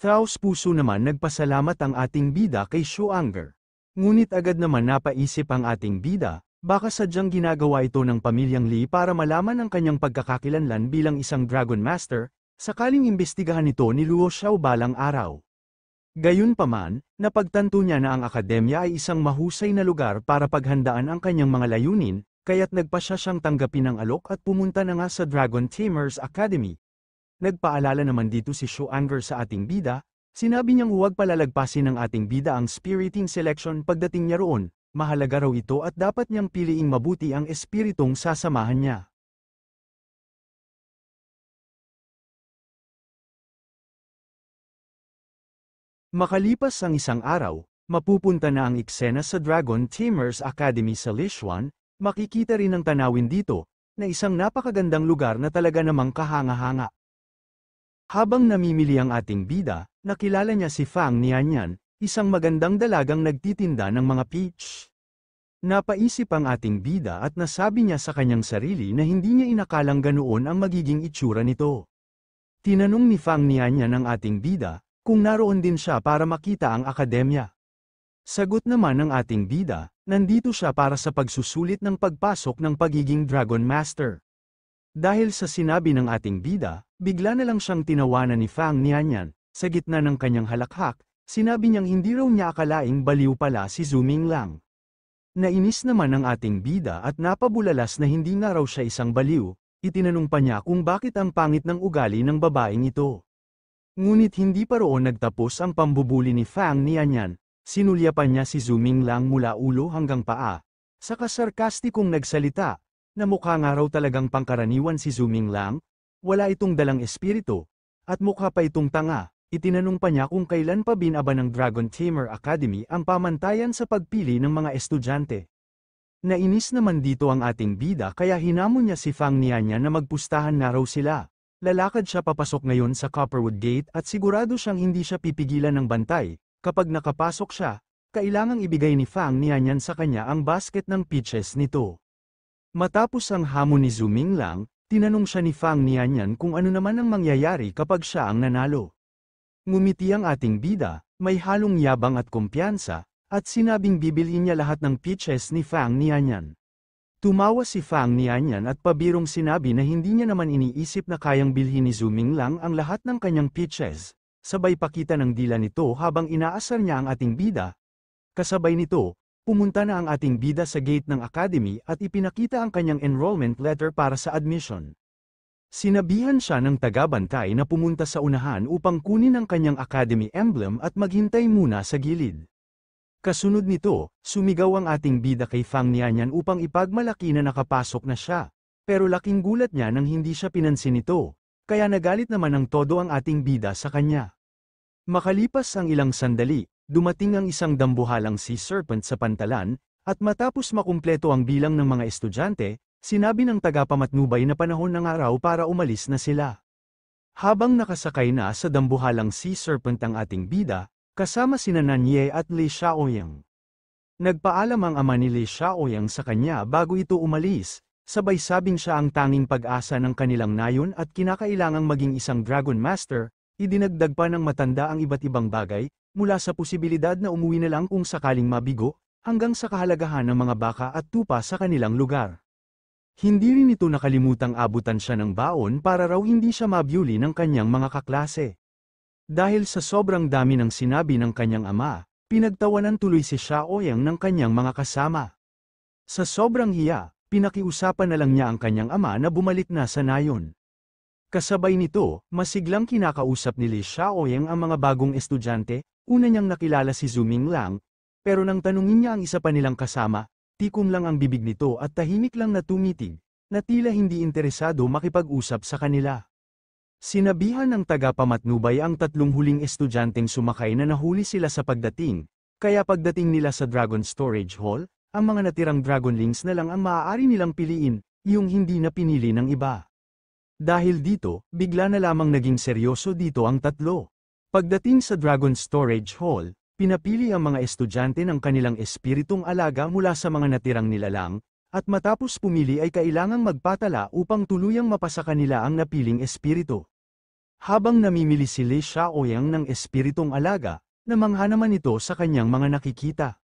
Taos puso naman nagpasalamat ang ating bida kay Shu Anger. Ngunit agad naman napaisip ang ating bida, baka sadyang ginagawa ito ng pamilyang Li para malaman ang kanyang pagkakakilanlan bilang isang Dragon Master, sakaling imbestigahan ito ni Luo Xiao balang araw. Gayunpaman, napagtanto niya na ang akademya ay isang mahusay na lugar para paghandaan ang kanyang mga layunin, kaya't nagpa siya siyang tanggapin ng alok at pumunta na nga sa Dragon Tamers Academy. Nagpaalala naman dito si Shu Anger sa ating bida, sinabi niyang huwag palalagpasin ng ating bida ang spiriting selection pagdating niya roon, mahalaga raw ito at dapat niyang piliing mabuti ang espiritong sasamahan niya. Makalipas ang isang araw, mapupunta na ang eksena sa Dragon Tamers Academy sa Lishuan, makikita rin ang tanawin dito, na isang napakagandang lugar na talaga namang kahanga-hanga. Habang namimili ang ating bida, nakilala niya si Fang Nianyan, isang magandang dalagang nagtitinda ng mga peach. Napaisip ang ating bida at nasabi niya sa kanyang sarili na hindi niya inakalang ganoon ang magiging itsura nito. Tinanong ni Fang Nianyan ang ating bida, kung naroon din siya para makita ang akademya. Sagot naman ng ating bida, nandito siya para sa pagsusulit ng pagpasok ng pagiging Dragon Master. Dahil sa sinabi ng ating bida, bigla na lang siyang tinawanan ni Fang Nianyan. Sa gitna ng kanyang halakhak, sinabi niyang hindi raw niya akalaing baliw pala si Zuming Lang. Nainis naman ang ating bida at napabulalas na hindi nga raw siya isang baliw. Itinanong pa niya kung bakit ang pangit ng ugali ng babaeng ito. Ngunit hindi pa roon nagtapos ang pambubuli ni Fang Nianyan, sinulyapan niya si Zuming Lang mula ulo hanggang paa. Saka sarkastikong nagsalita, na mukha nga raw talagang pangkaraniwan si Zuming Lang, wala itong dalang espiritu, at mukha pa itong tanga. Itinanong pa niya kung kailan pa binaba ng Dragon Tamer Academy ang pamantayan sa pagpili ng mga estudyante. Nainis naman dito ang ating bida kaya hinamon niya si Fang Nianyan na magpustahan na raw sila. Lalakad siya papasok ngayon sa Copperwood Gate at sigurado siyang hindi siya pipigilan ng bantay. Kapag nakapasok siya, kailangang ibigay ni Fang Nianyan sa kanya ang basket ng peaches nito. Matapos ang hamon ni Zuming Lang, tinanong siya ni Fang Nianyan kung ano naman ang mangyayari kapag siya ang nanalo. Ngumiti ang ating bida, may halong yabang at kumpiyansa, at sinabing bibilhin niya lahat ng peaches ni Fang Nianyan. Tumawa si Fang Nianyan at pabirong sinabi na hindi niya naman iniisip na kayang bilhin ni Zuming Lang ang lahat ng kanyang peaches, sabay pakita ng dila nito habang inaasar niya ang ating bida. Kasabay nito, pumunta na ang ating bida sa gate ng academy at ipinakita ang kanyang enrollment letter para sa admission. Sinabihan siya ng taga-bantay na pumunta sa unahan upang kunin ang kanyang academy emblem at maghintay muna sa gilid. Kasunod nito, sumigaw ang ating bida kay Fang Nianyan upang ipagmalaki na nakapasok na siya. Pero laking gulat niya nang hindi siya pinansin nito, kaya nagalit naman ng todo ang ating bida sa kanya. Makalipas ang ilang sandali, dumating ang isang dambuhalang sea serpent sa pantalan, at matapos makumpleto ang bilang ng mga estudyante, sinabi ng tagapamatnubay na panahon ng araw para umalis na sila. Habang nakasakay na sa dambuhalang sea serpent ang ating bida, kasama sina Nanye at Li Xiaoyang. Nagpaalam ang ama ni Li Xiaoyang sa kanya bago ito umalis, sabay sabing siya ang tanging pag-asa ng kanilang nayon at kinakailangang maging isang Dragon Master. Idinagdag pa ng matanda ang iba't ibang bagay, mula sa posibilidad na umuwi na lang kung sakaling mabigo, hanggang sa kahalagahan ng mga baka at tupa sa kanilang lugar. Hindi rin ito nakalimutang abutan siya ng baon para raw hindi siya mabyuli ng kanyang mga kaklase. Dahil sa sobrang dami ng sinabi ng kanyang ama, pinagtawanan tuloy si Xiaoyang ng kanyang mga kasama. Sa sobrang hiya, pinakiusapan na lang niya ang kanyang ama na bumalik na sa nayon. Kasabay nito, masiglang kinakausap ni Li Xiaoyang ang mga bagong estudyante. Una niyang nakilala si Zuming Lang, pero nang tanungin niya ang isa pa nilang kasama, tikom lang ang bibig nito at tahimik lang na tumitig, na tila hindi interesado makipag-usap sa kanila. Sinabihan ng tagapamatnubay ang tatlong huling estudyanteng sumakay na nahuli sila sa pagdating, kaya pagdating nila sa Dragon Storage Hall, ang mga natirang Dragonlings na lang ang maaari nilang piliin, yung hindi na pinili ng iba. Dahil dito, bigla na lamang naging seryoso dito ang tatlo. Pagdating sa Dragon Storage Hall, pinapili ang mga estudyante ng kanilang espiritong alaga mula sa mga natirang nilalang, at matapos pumili ay kailangang magpatala upang tuluyang mapasa kanila ang napiling espiritu. Habang namimili si Li Xiaoyang ng espiritong alaga, namangha naman ito sa kanyang mga nakikita.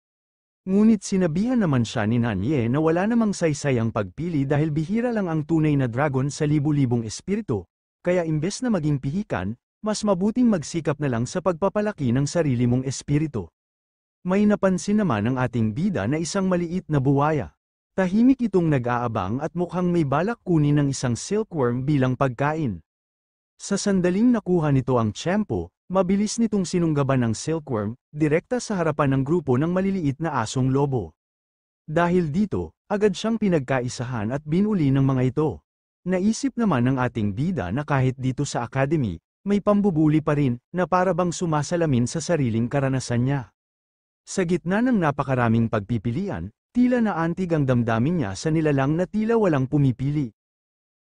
Ngunit sinabihan naman siya ni Nanye na wala namang saysay ang pagpili dahil bihira lang ang tunay na dragon sa libu-libong espiritu, kaya imbes na maging pihikan, mas mabuting magsikap na lang sa pagpapalaki ng sarili mong espiritu. May napansin naman ang ating bida na isang maliit na buwaya. Tahimik itong nag-aabang at mukhang may balak kunin ng isang silkworm bilang pagkain. Sa sandaling nakuha nito ang tiyempo, mabilis nitong sinunggaban ng silkworm, direkta sa harapan ng grupo ng maliliit na asong lobo. Dahil dito, agad siyang pinagkaisahan at binuli ng mga ito. Naisip naman ng ating bida na kahit dito sa academy, may pambubuli pa rin na para bang sumasalamin sa sariling karanasan niya. Sa gitna ng napakaraming pagpipilian, tila naantig ang damdamin niya sa nilalang na tila walang pumipili.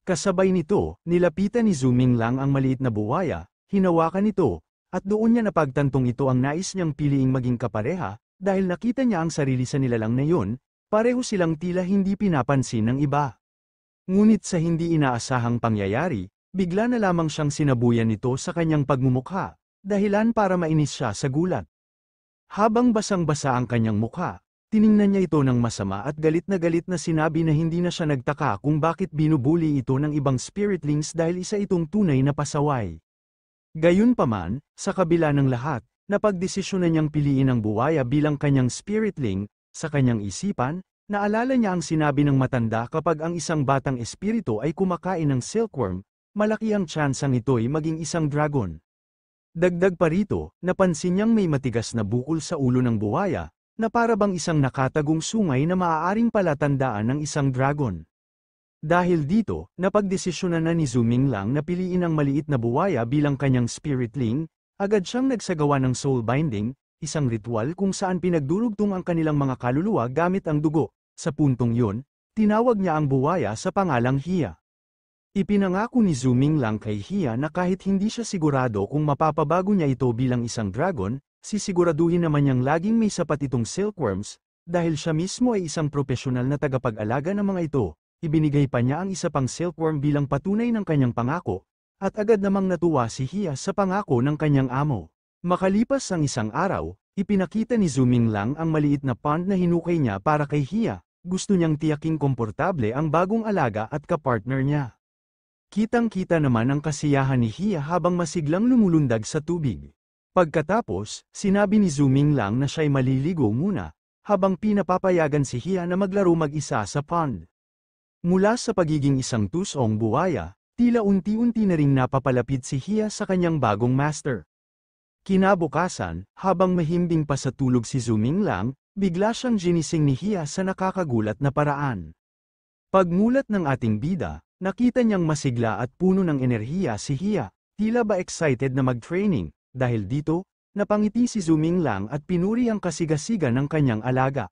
Kasabay nito, nilapitan ni Zuming Lang ang maliit na buwaya, hinawakan ito, at doon niya napagtantong ito ang nais niyang piliing maging kapareha, dahil nakita niya ang sarili sa nilalang na yun, pareho silang tila hindi pinapansin ng iba. Ngunit sa hindi inaasahang pangyayari, bigla na lamang siyang sinabuyan nito sa kanyang pagmumukha, dahilan para mainis siya sa gulat. Habang basang-basa ang kanyang mukha, tiningnan niya ito ng masama at galit na sinabi na hindi na siya nagtaka kung bakit binubuli ito ng ibang spiritlings dahil isa itong tunay na pasaway. Gayunpaman, sa kabila ng lahat, napagdesisyonan niyang piliin ang buwaya bilang kanyang spiritling. Sa kanyang isipan, naalala niya ang sinabi ng matanda kapag ang isang batang espiritu ay kumakain ng silkworm, malaki ang tsansang ito'y maging isang dragon. Dagdag pa rito, napansin niyang may matigas na bukol sa ulo ng buwaya, na para bang isang nakatagong sungay na maaaring palatandaan ng isang dragon. Dahil dito, napagdesisyonan na ni Zuming Lang na piliin ang maliit na buwaya bilang kanyang spiritling, agad siyang nagsagawa ng soul binding, isang ritual kung saan pinagdurugtong ang kanilang mga kaluluwa gamit ang dugo. Sa puntong yun, tinawag niya ang buwaya sa pangalang Hia. Ipinangako ni Zuming Lang kay Hia na kahit hindi siya sigurado kung mapapabago niya ito bilang isang dragon, sisiguraduhin naman niyang laging may sapat itong silkworms, dahil siya mismo ay isang propesyonal na tagapag-alaga ng mga ito. Ibinigay pa niya ang isa pang silkworm bilang patunay ng kanyang pangako, at agad namang natuwa si Hia sa pangako ng kanyang amo. Makalipas ang isang araw, ipinakita ni Zuming Lang ang maliit na pond na hinukay niya para kay Hia. Gusto niyang tiyaking komportable ang bagong alaga at kapartner niya. Kitang-kita naman ang kasiyahan ni Hia habang masiglang lumulundag sa tubig. Pagkatapos, sinabi ni Zuming Lang na siya'y maliligo muna, habang pinapapayagan si Hia na maglaro mag-isa sa pond. Mula sa pagiging isang tusong buwaya, tila unti-unti na ring napapalapit si Hia sa kanyang bagong master. Kinabukasan, habang mahimbing pa sa tulog si Zuming Lang, bigla siyang ginising ni Hia sa nakakagulat na paraan. Pagmulat ng ating bida, nakita niyang masigla at puno ng enerhiya si Hia, tila ba excited na mag-training, dahil dito, napangiti si Zuming Lang at pinuri ang kasigasiga ng kanyang alaga.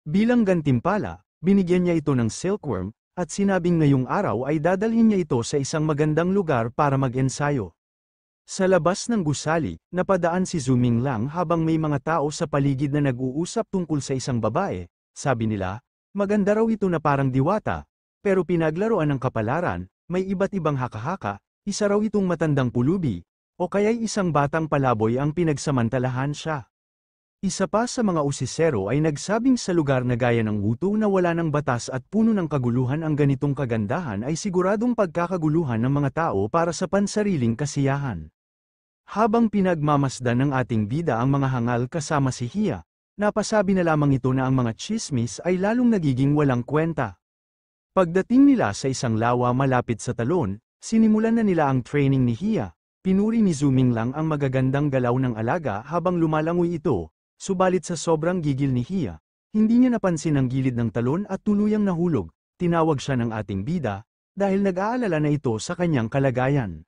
Bilang gantimpala, binigyan niya ito ng silkworm, at sinabing ngayong araw ay dadalhin niya ito sa isang magandang lugar para mag-ensayo. Sa labas ng gusali, napadaan si Zuming Lang habang may mga tao sa paligid na nag-uusap tungkol sa isang babae. Sabi nila, maganda raw ito na parang diwata, pero pinaglaruan ng kapalaran, may iba't ibang haka-haka, isa raw itong matandang pulubi, o kaya'y isang batang palaboy ang pinagsamantalahan siya. Isa pa sa mga usisero ay nagsabing sa lugar na gaya ng Wutu na wala ng batas at puno ng kaguluhan ang ganitong kagandahan ay siguradong pagkakaguluhan ng mga tao para sa pansariling kasiyahan. Habang pinagmamasdan ng ating bida ang mga hangal kasama si Hia, napasabi na lamang ito na ang mga tsismis ay lalong nagiging walang kwenta. Pagdating nila sa isang lawa malapit sa talon, sinimulan na nila ang training ni Hia. Pinuri ni Zuming Lang ang magagandang galaw ng alaga habang lumalangoy ito, subalit sa sobrang gigil ni Hia, hindi niya napansin ang gilid ng talon at tuluyang nahulog. Tinawag siya ng ating bida, dahil nag-aalala na ito sa kanyang kalagayan.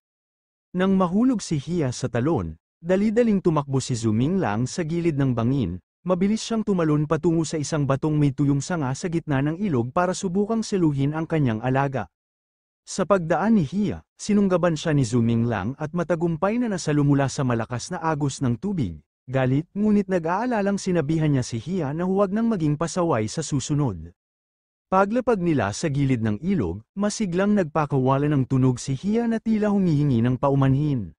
Nang mahulog si Hia sa talon, dali-daling tumakbo si Zuming Lang sa gilid ng bangin, mabilis siyang tumalon patungo sa isang batong may tuyong sanga sa gitna ng ilog para subukang seluhin ang kanyang alaga. Sa pagdaan ni Hia, sinunggaban siya ni Zuming Lang at matagumpay na nasalumula sa malakas na agos ng tubig. Galit, ngunit nag-aalalang sinabihan niya si Hia na huwag nang maging pasaway sa susunod. Paglapag nila sa gilid ng ilog, masiglang nagpakawala ng tunog si Hia na tila humihingi ng paumanhin.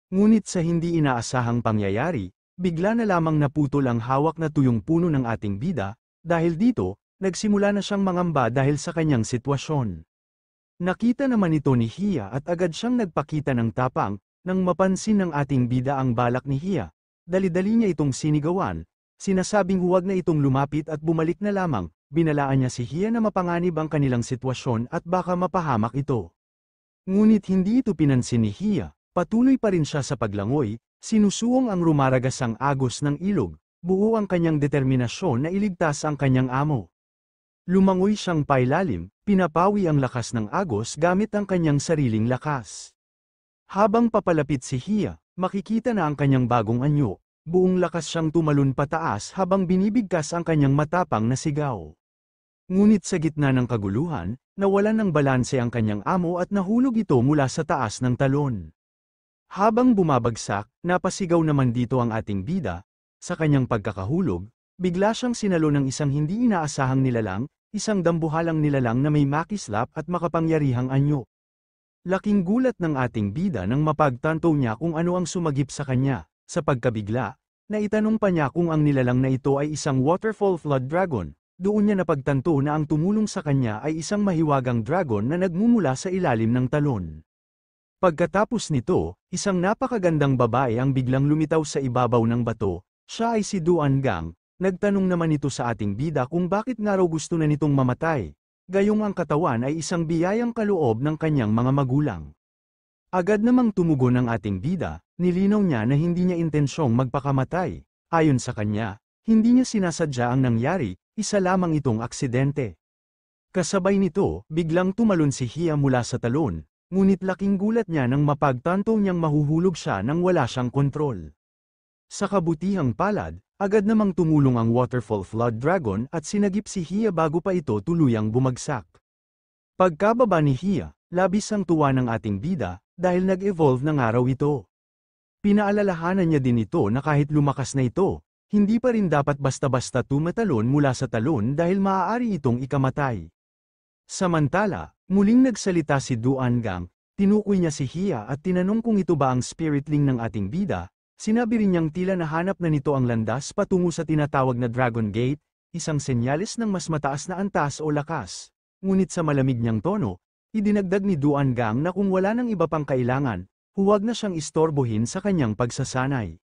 Ngunit sa hindi inaasahang pangyayari, bigla na lamang naputol ang hawak na tuyong puno ng ating bida, dahil dito, nagsimula na siyang mangamba dahil sa kanyang sitwasyon. Nakita naman ito ni Hia at agad siyang nagpakita ng tapang, nang mapansin ng ating bida ang balak ni Hia. Dali-dali niya itong sinigawan, sinasabing huwag na itong lumapit at bumalik na lamang. Binalaan niya si Hia na mapanganib ang kanilang sitwasyon at baka mapahamak ito. Ngunit hindi ito pinansin ni Hia, patuloy pa rin siya sa paglangoy, sinusuong ang rumaragasang agos ng ilog, buo ang kanyang determinasyon na iligtas ang kanyang amo. Lumangoy siyang pailalim, pinapawi ang lakas ng agos gamit ang kanyang sariling lakas. Habang papalapit si Hiya, makikita na ang kanyang bagong anyo, buong lakas siyang tumalon pataas habang binibigkas ang kanyang matapang na sigaw. Ngunit sa gitna ng kaguluhan, nawalan ng balanse ang kanyang amo at nahulog ito mula sa taas ng talon. Habang bumabagsak, napasigaw naman dito ang ating bida. Sa kanyang pagkakahulog, bigla siyang sinalo ng isang hindi inaasahang nilalang, isang dambuhalang nilalang na may makislap at makapangyarihang anyo. Laking gulat ng ating bida nang mapagtanto niya kung ano ang sumagip sa kanya. Sa pagkabigla, naitanong pa niya kung ang nilalang na ito ay isang waterfall flood dragon. Doon niya napagtanto na ang tumulong sa kanya ay isang mahiwagang dragon na nagmumula sa ilalim ng talon. Pagkatapos nito, isang napakagandang babae ang biglang lumitaw sa ibabaw ng bato. Siya ay si Duan Gang. Nagtanong naman ito sa ating bida kung bakit nga raw gusto na nitong mamatay. Gayong ang katawan ay isang biyayang kaloob ng kanyang mga magulang. Agad namang tumugon ang ating bida, nilinaw niya na hindi niya intensyong magpakamatay. Ayon sa kanya, hindi niya sinasadya ang nangyari, isa lamang itong aksidente. Kasabay nito, biglang tumalon si Hiya mula sa talon, ngunit laking gulat niya nang mapagtanto niyang mahuhulog siya nang wala siyang kontrol. Sa kabutihang palad, agad namang tumulong ang waterfall flood dragon at sinagip si Hiya bago pa ito tuluyang bumagsak. Pagkababa ni Hiya, labis ang tuwa ng ating bida, dahil nag-evolve ng araw ito. Pinaalalahanan niya din ito na kahit lumakas na ito, hindi pa rin dapat basta-basta tumatalon mula sa talon dahil maaari itong ikamatay. Samantala, muling nagsalita si Duan Gang, tinukoy niya si Hiya at tinanong kung ito ba ang spiritling ng ating bida. Sinabi rin niyang tila nahanap na nito ang landas patungo sa tinatawag na Dragon Gate, isang senyales ng mas mataas na antas o lakas. Ngunit sa malamig niyang tono, idinagdag ni Duan Gang na kung wala nang iba pang kailangan, huwag na siyang istorbohin sa kanyang pagsasanay.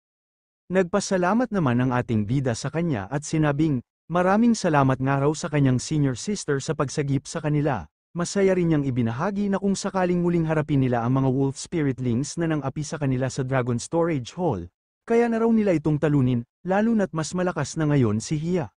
Nagpasalamat naman ang ating bida sa kanya at sinabing, maraming salamat nga raw sa kanyang senior sister sa pagsagip sa kanila. Masaya rin niyang ibinahagi na kung sakaling muling harapin nila ang mga wolf spiritlings na nang-api sa kanila sa Dragon Storage Hall, kaya na raw nila itong talunin, lalo na't mas malakas na ngayon si Hiya.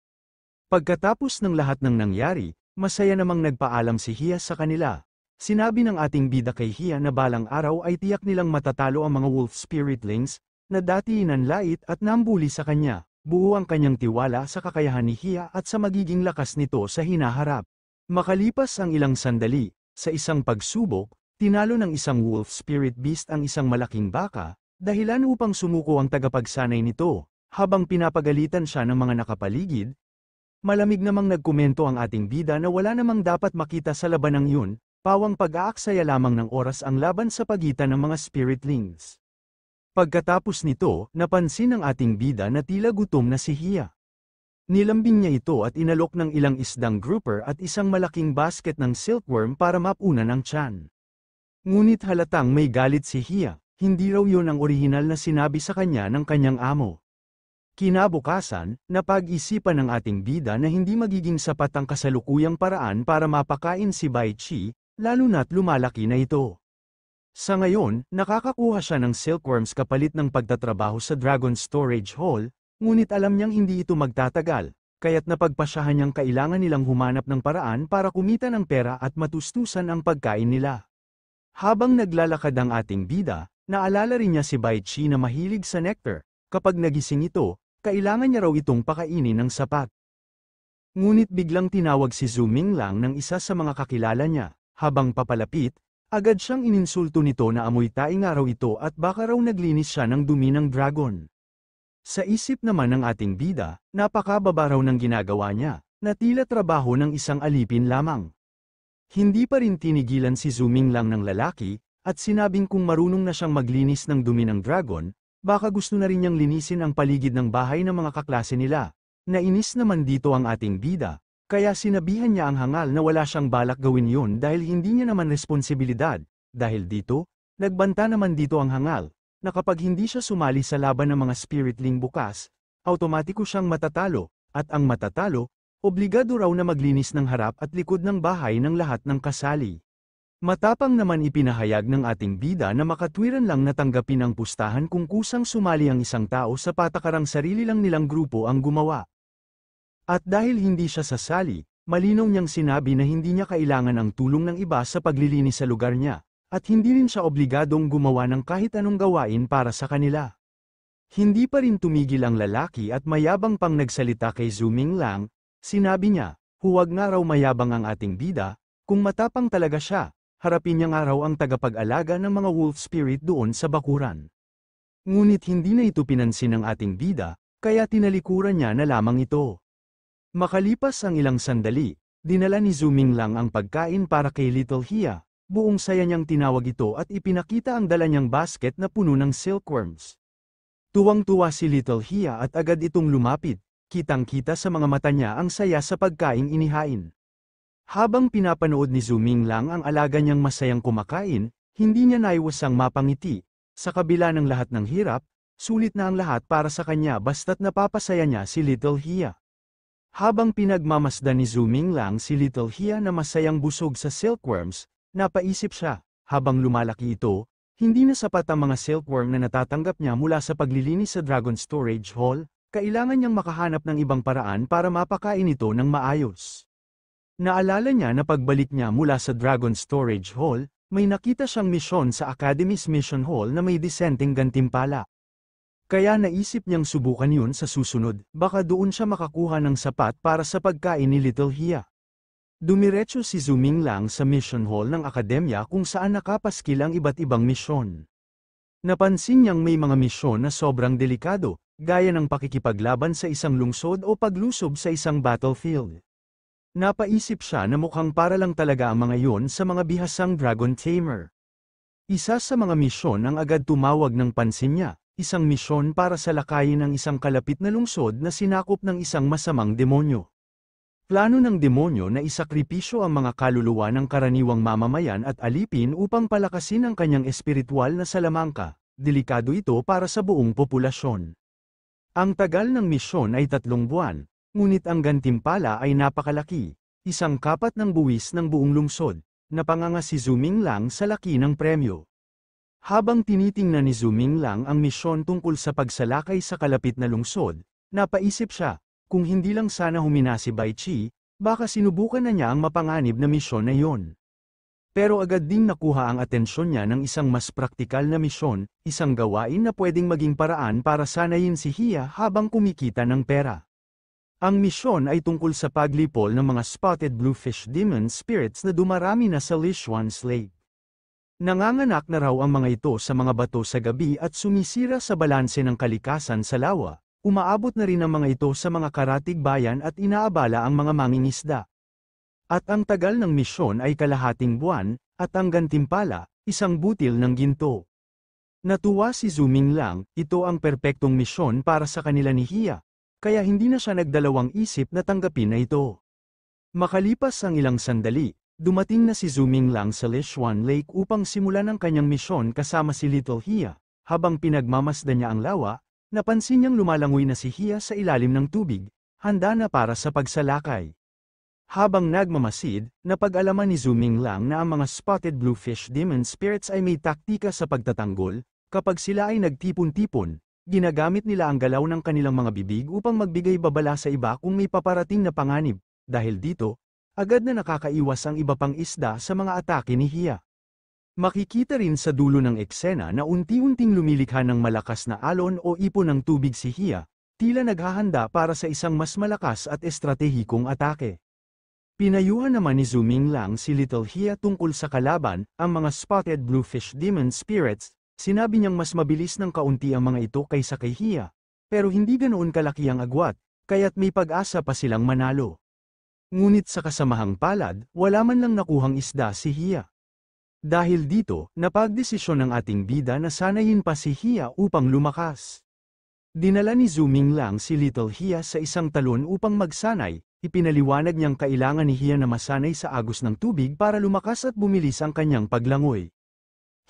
Pagkatapos ng lahat ng nangyari, masaya namang nagpaalam si Hiya sa kanila. Sinabi ng ating bida kay Hiya na balang araw ay tiyak nilang matatalo ang mga wolf spiritlings, na dati nanlait at nambuli sa kanya. Buo ang kanyang tiwala sa kakayahan ni Hiya at sa magiging lakas nito sa hinaharap. Makalipas ang ilang sandali, sa isang pagsubok, tinalo ng isang wolf spirit beast ang isang malaking baka, dahilan upang sumuko ang tagapagsanay nito, habang pinapagalitan siya ng mga nakapaligid. Malamig namang nagkomento ang ating bida na wala namang dapat makita sa labanang yun, pawang pag-aaksaya lamang ng oras ang laban sa pagitan ng mga spiritlings. Pagkatapos nito, napansin ng ating bida na tila gutom na si Hiya. Nilambing niya ito at inalok ng ilang isdang grouper at isang malaking basket ng silkworm para mapunan ang tiyan. Ngunit halatang may galit si Hiya, hindi raw yun ang orihinal na sinabi sa kanya ng kanyang amo. Kinabukasan, napag-isipan ng ating bida na hindi magiging sapat ang kasalukuyang paraan para mapakain si Bai Chi, lalo na't lumalaki na ito. Sa ngayon, nakakakuha siya ng silkworms kapalit ng pagtatrabaho sa Dragon Storage Hall, ngunit alam niyang hindi ito magtatagal, kaya't napagpasyahan niyang kailangan nilang humanap ng paraan para kumita ng pera at matustusan ang pagkain nila. Habang naglalakad ang ating bida, naalala rin niya si Bai Chi na mahilig sa nectar. Kapag nagising ito, kailangan niya raw itong pakainin ng sapat. Ngunit biglang tinawag si Zhu Minglang ng isa sa mga kakilala niya. Habang papalapit, agad siyang ininsulto nito na amoy tae nga raw ito at baka raw naglinis siya ng dumi ng dragon. Sa isip naman ng ating bida, napakababa raw ng ginagawa niya, na tila trabaho ng isang alipin lamang. Hindi pa rin tinigilan si Zhu Minglang ng lalaki, at sinabing kung marunong na siyang maglinis ng dumi ng dragon, baka gusto na rin niyang linisin ang paligid ng bahay ng mga kaklase nila. Nainis naman dito ang ating bida, kaya sinabihan niya ang hangal na wala siyang balak gawin yun dahil hindi niya naman responsibilidad. Dahil dito, nagbanta naman dito ang hangal, na kapag hindi siya sumali sa laban ng mga spiritling bukas, automatiko siyang matatalo, at ang matatalo, obligado raw na maglinis ng harap at likod ng bahay ng lahat ng kasali. Matapang naman ipinahayag ng ating bida na makatwiran lang natanggapin ang pustahan kung kusang sumali ang isang tao sa patakarang sarili lang nilang grupo ang gumawa. At dahil hindi siya sasali, malinaw niyang sinabi na hindi niya kailangan ang tulong ng iba sa paglilinis sa lugar niya, at hindi rin siya obligadong gumawa ng kahit anong gawain para sa kanila. Hindi pa rin tumigil ang lalaki at mayabang pang nagsalita kay Zuming Lang, sinabi niya, huwag nga raw mayabang ang ating bida, kung matapang talaga siya, harapin niya nga raw ang tagapag-alaga ng mga wolf spirit doon sa bakuran. Ngunit hindi na ito pinansin ng ating bida, kaya tinalikuran niya na lamang ito. Makalipas ang ilang sandali, dinala ni Zuming Lang ang pagkain para kay Little Hia, buong saya niyang tinawag ito at ipinakita ang dala niyang basket na puno ng silkworms. Tuwang-tuwa si Little Hia at agad itong lumapit, kitang-kita sa mga mata niya ang saya sa pagkaing inihain. Habang pinapanood ni Zuming Lang ang alaga niyang masayang kumakain, hindi niya naiwasang mapangiti. Sa kabila ng lahat ng hirap, sulit na ang lahat para sa kanya basta't napapasaya niya si Little Hia. Habang pinagmamasdan ni Zuming Lang si Little Hia na masayang busog sa silkworms, napaisip siya, habang lumalaki ito, hindi na sapat ang mga silkworm na natatanggap niya mula sa paglilinis sa Dragon Storage Hall, kailangan niyang makahanap ng ibang paraan para mapakain ito ng maayos. Naalala niya na pagbalik niya mula sa Dragon Storage Hall, may nakita siyang misyon sa Academy's Mission Hall na may disenteng gantimpala. Kaya naisip niyang subukan yun sa susunod, baka doon siya makakuha ng sapat para sa pagkain ni Little Hia. Dumiretso si Zuming Lang sa Mission Hall ng akademya kung saan nakapaskil ang iba't ibang misyon. Napansin niyang may mga misyon na sobrang delikado, gaya ng pakikipaglaban sa isang lungsod o paglusob sa isang battlefield. Napaisip siya na mukhang para lang talaga ang mga yon sa mga bihasang Dragon Tamer. Isa sa mga misyon ang agad tumawag ng pansin niya, isang misyon para salakayin ang isang kalapit na lungsod na sinakop ng isang masamang demonyo. Plano ng demonyo na isakripisyo ang mga kaluluwa ng karaniwang mamamayan at alipin upang palakasin ang kanyang espiritual na salamangka, delikado ito para sa buong populasyon. Ang tagal ng misyon ay 3 buwan. Ngunit ang gantimpala ay napakalaki, isang kapat ng buwis ng buong lungsod, napanganga si Zuming Lang sa laki ng premyo. Habang tinitingnan ni Zuming Lang ang misyon tungkol sa pagsalakay sa kalapit na lungsod, napaisip siya, kung hindi lang sana humina si Bai Chi, baka sinubukan na niya ang mapanganib na misyon na iyon. Pero agad ding nakuha ang atensyon niya ng isang mas praktikal na misyon, isang gawain na pwedeng maging paraan para sanayin si Hia habang kumikita ng pera. Ang misyon ay tungkol sa paglipol ng mga spotted bluefish demon spirits na dumarami na sa Lichuan's Lake. Nanganganak na raw ang mga ito sa mga bato sa gabi at sumisira sa balanse ng kalikasan sa lawa, umaabot na rin ang mga ito sa mga karatig bayan at inaabala ang mga mangingisda. At ang tagal ng misyon ay kalahating buwan, at ang gantimpala, isang butil ng ginto. Natuwa si Zuming Lang, ito ang perpektong misyon para sa kanila ni Hia. Kaya hindi na siya nagdalawang isip na tanggapin na ito. Makalipas ang ilang sandali, dumating na si Zuming Lang sa Lichuan Lake upang simulan ang kanyang misyon kasama si Little Hia. Habang pinagmamasdan niya ang lawa, napansin niyang lumalangoy na si Hia sa ilalim ng tubig, handa na para sa pagsalakay. Habang nagmamasid, napag-alaman ni Zuming Lang na ang mga spotted bluefish demon spirits ay may taktika sa pagtatanggol, kapag sila ay nagtipon-tipon. Ginagamit nila ang galaw ng kanilang mga bibig upang magbigay babala sa iba kung may paparating na panganib. Dahil dito, agad na nakakaiwas ang iba pang isda sa mga atake ni Hia. Makikita rin sa dulo ng eksena na unti-unting lumilikha ng malakas na alon o ipon ng tubig si Hia, tila naghahanda para sa isang mas malakas at estratehikong atake. Pinayuhan naman ni Zuming Lang si Little Hia tungkol sa kalaban, ang mga spotted bluefish demon spirits. Sinabi niyang mas mabilis ng kaunti ang mga ito kaysa kay Hia, pero hindi ganoon kalaki ang agwat, kaya't may pag-asa pa silang manalo. Ngunit sa kasamahang palad, wala man lang nakuhang isda si Hia. Dahil dito, napagdesisyon ng ating bida na sanayin pa si Hia upang lumakas. Dinala ni Zuming Lang si Little Hia sa isang talon upang magsanay, ipinaliwanag niyang kailangan ni Hia na masanay sa agos ng tubig para lumakas at bumilis ang kanyang paglangoy.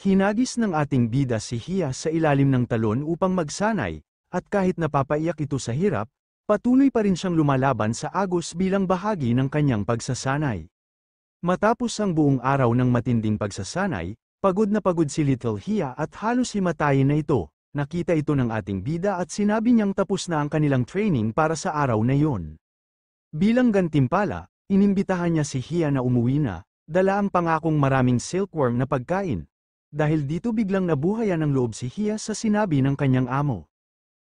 Hinagis ng ating bida si Hia sa ilalim ng talon upang magsanay, at kahit napapaiyak ito sa hirap, patuloy pa rin siyang lumalaban sa agos bilang bahagi ng kanyang pagsasanay. Matapos ang buong araw ng matinding pagsasanay, pagod na pagod si Little Hia at halos himatayin na ito. Nakita ito ng ating bida at sinabi niyang tapos na ang kanilang training para sa araw na iyon. Bilang gantimpala, inimbitahan niya si Hia na umuwi na, dala ang pangakong maraming silkworm na pagkain. Dahil dito biglang nabuhayan ng loob si Hia sa sinabi ng kanyang amo.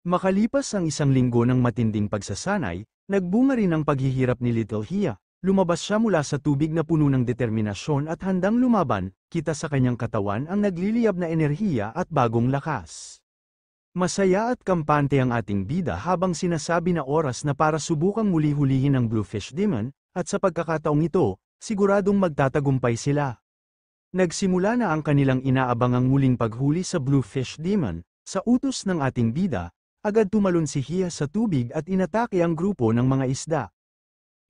Makalipas ang 1 linggo ng matinding pagsasanay, nagbunga rin ang paghihirap ni Little Hia. Lumabas siya mula sa tubig na puno ng determinasyon at handang lumaban, kita sa kanyang katawan ang nagliliyab na enerhiya at bagong lakas. Masaya at kampante ang ating bida habang sinasabi na oras na para subukang muli hulihin ang Bluefish Demon, at sa pagkakataong ito, siguradong magtatagumpay sila. Nagsimula na ang kanilang inaabangang muling paghuli sa Bluefish Demon. Sa utos ng ating bida, agad tumalon si Hia sa tubig at inatake ang grupo ng mga isda.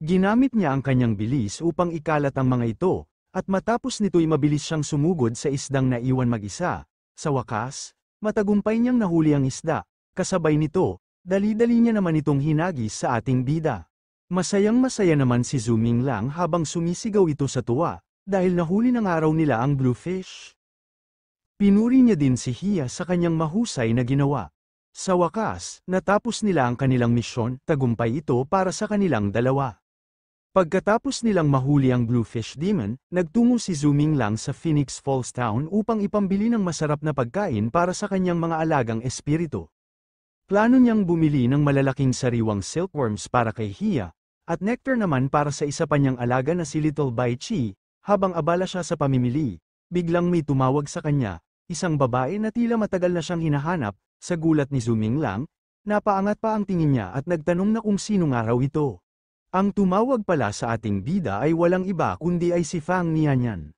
Ginamit niya ang kanyang bilis upang ikalat ang mga ito, at matapos nito'y mabilis siyang sumugod sa isdang naiwan mag-isa. Sa wakas, matagumpay niyang nahuli ang isda, kasabay nito, dali-dali niya naman itong hinagis sa ating bida. Masayang-masaya naman si Zuming Lang habang sumisigaw ito sa tuwa, dahil nahuli ng araw nila ang bluefish. Pinuri niya din si Hia sa kanyang mahusay na ginawa. Sa wakas, natapos nila ang kanilang misyon, tagumpay ito para sa kanilang dalawa. Pagkatapos nilang mahuli ang Bluefish Demon, nagtungo si Zuming Lang sa Phoenix Falls Town upang ipambili ng masarap na pagkain para sa kanyang mga alagang espiritu. Plano niyang bumili ng malalaking sariwang silkworms para kay Hia, at nectar naman para sa isa pa niyang alaga na si Little Bai Chi. Habang abala siya sa pamimili, biglang may tumawag sa kanya, isang babae na tila matagal na siyang hinahanap. Sa gulat ni Zuming Lang, napaangat pa ang tingin niya at nagtanong na kung sino nga raw ito. Ang tumawag pala sa ating bida ay walang iba kundi ay si Fang Nianyan.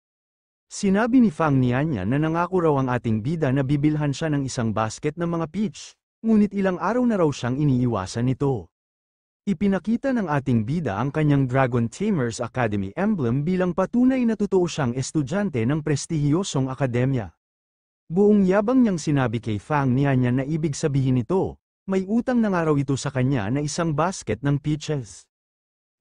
Sinabi ni Fang Nianyan na nangako raw ang ating bida na bibilhan siya ng isang basket ng mga peach, ngunit ilang araw na raw siyang iniiwasan nito. Ipinakita ng ating bida ang kanyang Dragon Tamers Academy emblem bilang patunay na totoo siyang estudyante ng prestihiyosong akademya. Buong yabang niyang sinabi kay Fang Nianyan na ibig sabihin nito, may utang na nga raw ito sa kanya na isang basket ng peaches.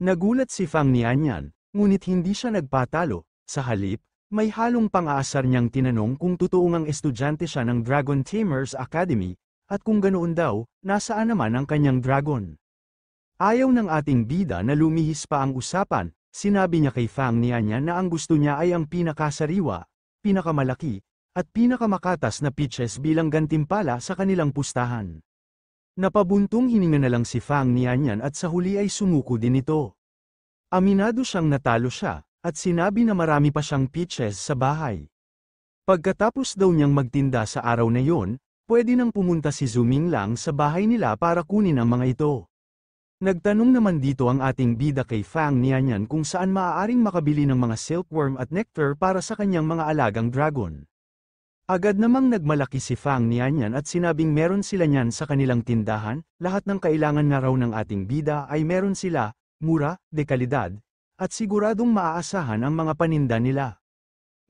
Nagulat si Fang Nianyan, ngunit hindi siya nagpatalo. Sa halip, may halong pang-aasar niyang tinanong kung totoong ang estudyante siya ng Dragon Tamers Academy, at kung ganoon daw, nasaan naman ang kanyang dragon. Ayaw ng ating bida na lumihis pa ang usapan, sinabi niya kay Fang Nianyan na ang gusto niya ay ang pinakasariwa, pinakamalaki, at pinakamakatas na peaches bilang gantimpala sa kanilang pustahan. Napabuntong hininga na lang si Fang Nianyan at sa huli ay sumuko din ito. Aminado siyang natalo siya, at sinabi na marami pa siyang peaches sa bahay. Pagkatapos daw niyang magtinda sa araw na yon, pwede nang pumunta si Zuming Lang sa bahay nila para kunin ang mga ito. Nagtanong naman dito ang ating bida kay Fang Nianyan kung saan maaaring makabili ng mga silkworm at nectar para sa kanyang mga alagang dragon. Agad namang nagmalaki si Fang Nianyan at sinabing meron sila niyan sa kanilang tindahan, lahat ng kailangan nga raw ng ating bida ay meron sila, mura, de kalidad, at siguradong maaasahan ang mga paninda nila.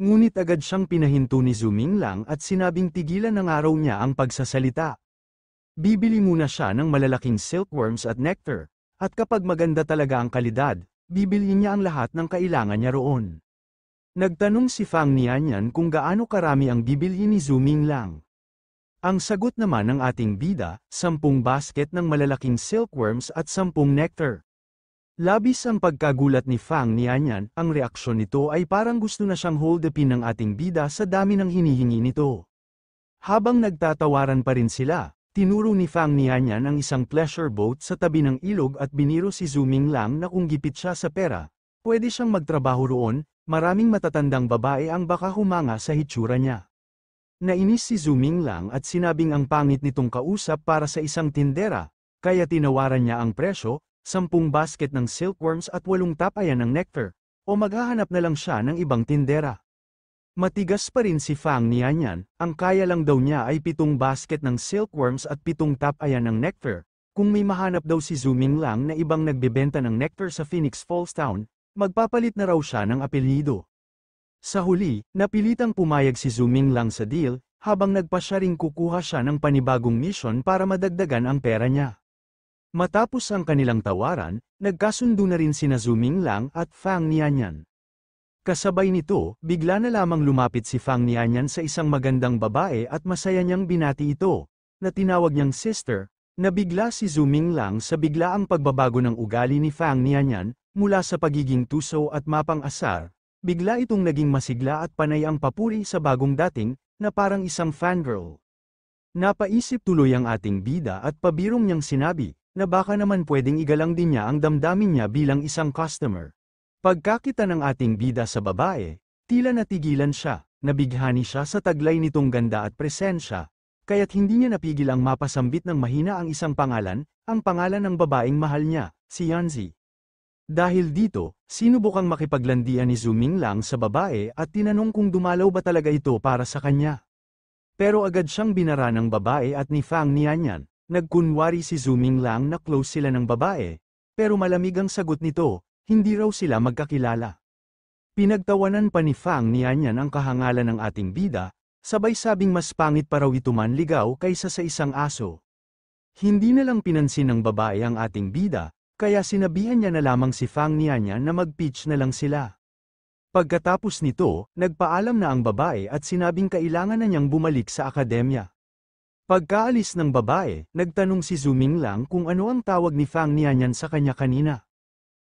Ngunit agad siyang pinahinto ni Zuming Lang at sinabing tigilan ng araw niya ang pagsasalita. Bibili muna siya ng malalaking silkworms at nectar, at kapag maganda talaga ang kalidad, bibilhin niya ang lahat ng kailangan niya roon. Nagtanong si Fang Nianyan kung gaano karami ang bibilhin ni Zuming Lang. Ang sagot naman ng ating bida, 10 basket ng malalaking silkworms at 10 nectar. Labis ang pagkagulat ni Fang Nianyan, ang reaksyon nito ay parang gusto na siyang holdupin ng ating bida sa dami ng hinihingi nito. Habang nagtatawaran pa rin sila, tinuro ni Fang Nianyan ang isang pleasure boat sa tabi ng ilog at biniro si Zuming Lang na kung gipit siya sa pera, pwede siyang magtrabaho roon. Maraming matatandang babae ang baka humanga sa hitsura niya. Nainis si Zuming Lang at sinabing ang pangit nitong kausap para sa isang tindera, kaya tinawaran niya ang presyo, 10 basket ng silkworms at 8 tapayan ng nectar, o maghahanap na lang siya ng ibang tindera. Matigas pa rin si Fang Nianyan, ang kaya lang daw niya ay 7 basket ng silkworms at 7 tapayan ng nectar. Kung may mahanap daw si Zuming Lang na ibang nagbebenta ng nectar sa Phoenix Falls Town, magpapalit na raw siya ng apelyido. Sa huli, napilitang pumayag si Zuming Lang sa deal, habang nagpa siya ring kukuha siya ng panibagong mission para madagdagan ang pera niya. Matapos ang kanilang tawaran, nagkasundo na rin sina Zuming Lang at Fang Nianyan. Kasabay nito, bigla na lamang lumapit si Fang Nianyan sa isang magandang babae at masaya niyang binati ito, na tinawag niyang sister. Nabigla si Zuming Lang sa biglaang pagbabago ng ugali ni Fang Nianyan, mula sa pagiging tuso at mapang-asar, bigla itong naging masigla at panay ang papuri sa bagong dating, na parang isang fangirl. Napaisip tuloy ang ating bida at pabirong niyang sinabi, na baka naman pwedeng igalang din niya ang damdamin niya bilang isang customer. Pagkakita ng ating bida sa babae, tila natigilan siya, nabighani siya sa taglay nitong ganda at presensya, kaya't hindi niya napigil ang mapasambit ng mahina ang isang pangalan, ang pangalan ng babaeng mahal niya, si Yanzi. Dahil dito, sinubukang makipaglandian ni Zuming Lang sa babae at tinanong kung dumalaw ba talaga ito para sa kanya. Pero agad siyang binara ng babae at ni Fang Nianyan. Nagkunwari si Zuming Lang na close sila ng babae, pero malamig ang sagot nito, hindi raw sila magkakilala. Pinagtawanan pa ni Fang Nianyan ang kahangalan ng ating bida, sabay sabing mas pangit pa raw ito manligaw kaysa sa isang aso. Hindi na lang pinansin ng babae ang ating bida, kaya sinabihan niya na lamang si Fang Nianyan na mag-pitch na lang sila. Pagkatapos nito, nagpaalam na ang babae at sinabing kailangan na niyang bumalik sa akademya. Pagkaalis ng babae, nagtanong si Zuming Lang kung ano ang tawag ni Fang Nianyan sa kanya kanina.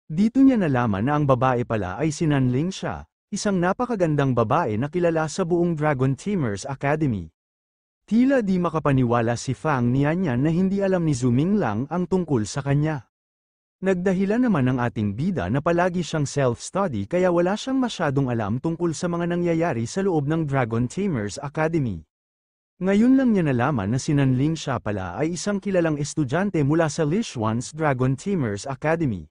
Dito niya nalaman na ang babae pala ay si Nanling siya, isang napakagandang babae na kilala sa buong Dragon Tamers Academy. Tila di makapaniwala si Fang Nianyan na hindi alam ni Zuming Lang ang tungkol sa kanya. Nagdahilan naman ang ating bida na palagi siyang self-study kaya wala siyang masyadong alam tungkol sa mga nangyayari sa loob ng Dragon Tamers Academy. Ngayon lang niya nalaman na si Nanling siya pala ay isang kilalang estudyante mula sa Lishuan's Dragon Tamers Academy.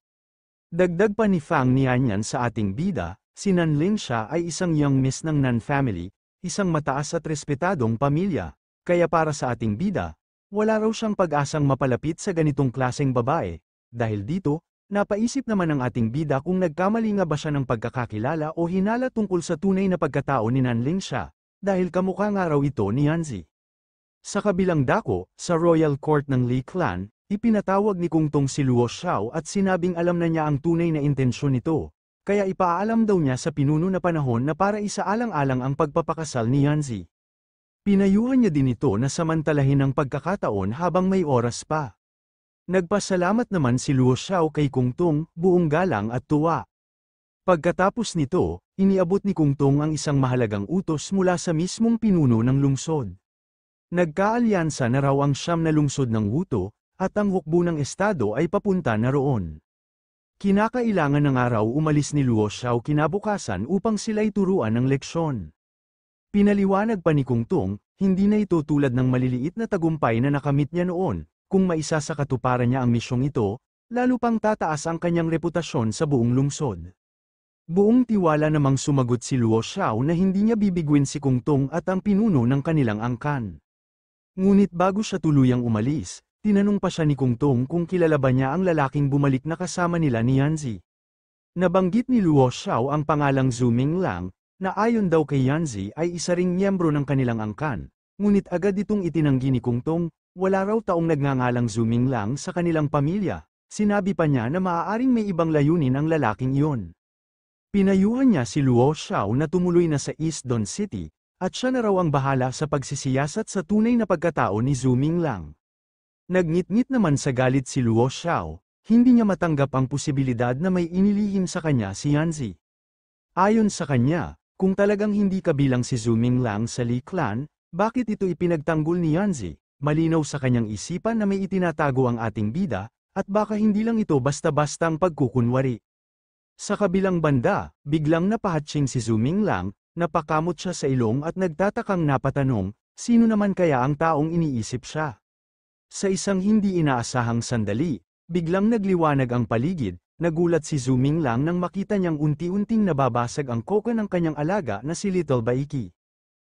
Dagdag pa ni Fang Nianyan sa ating bida, si Nanling siya ay isang young miss ng Nan family, isang mataas at respetadong pamilya, kaya para sa ating bida, wala raw siyang pag-asang mapalapit sa ganitong klaseng babae. Dahil dito, napaisip naman ang ating bida kung nagkamali nga ba siya ng pagkakakilala o hinala tungkol sa tunay na pagkatao ni Nanling siya, dahil kamukha nga raw ito ni Yanzi. Sa kabilang dako, sa royal court ng Li clan, ipinatawag ni Kung Tong si Luo Xiao at sinabing alam na niya ang tunay na intensyon nito, kaya ipaalam daw niya sa pinuno na panahon na para isaalang-alang ang pagpapakasal ni Yanzi. Pinayuhan niya din ito na samantalahin ang pagkakataon habang may oras pa. Nagpasalamat naman si Luo Xiao kay Kung Tong, buong galang at tuwa. Pagkatapos nito, iniabot ni Kung Tong ang isang mahalagang utos mula sa mismong pinuno ng lungsod. Nagkaalyansa na raw ang 9 na lungsod ng Wuto, at ang hukbo ng estado ay papunta na roon. Kinakailangan ng araw umalis ni Luo Xiao kinabukasan upang sila'y turuan ng leksyon. Pinaliwanag pa ni Kung Tong, hindi na ito tulad ng maliliit na tagumpay na nakamit niya noon, kung maisa sa katuparan niya ang misyong ito, lalo pang tataas ang kanyang reputasyon sa buong lungsod. Buong tiwala namang sumagot si Luo Xiao na hindi niya bibiguin si Kung Tong at ang pinuno ng kanilang angkan. Ngunit bago siya tuluyang umalis, tinanong pa siya ni Kung Tong kung kilala ba niya ang lalaking bumalik na kasama nila ni Yanzi. Nabanggit ni Luo Xiao ang pangalang Zuming Lang, na ayon daw kay Yanzi ay isa ring miyembro ng kanilang angkan, ngunit agad itong itinanggi ni Kung Tong, wala raw taong nagngangalang Zuming Lang sa kanilang pamilya, sinabi pa niya na maaaring may ibang layunin ang lalaking iyon. Pinayuhan niya si Luo Xiao na tumuloy na sa East Don City, at siya na raw ang bahala sa pagsisiyasat sa tunay na pagkatao ni Zuming Lang. Nagngit-ngit naman sa galit si Luo Xiao, hindi niya matanggap ang posibilidad na may inilihim sa kanya si Yanzi. Ayon sa kanya, kung talagang hindi kabilang si Zuming Lang sa Li clan, bakit ito ipinagtanggol ni Yanzi? Malinaw sa kanyang isipan na may itinatago ang ating bida, at baka hindi lang ito basta-bastang pagkukunwari. Sa kabilang banda, biglang napahatsing si Zuming Lang, napakamot siya sa ilong at nagtatakang napatanong, sino naman kaya ang taong iniisip siya? Sa isang hindi inaasahang sandali, biglang nagliwanag ang paligid, nagulat si Zuming Lang nang makita niyang unti-unting nababasag ang koka ng kanyang alaga na si Little Baiki.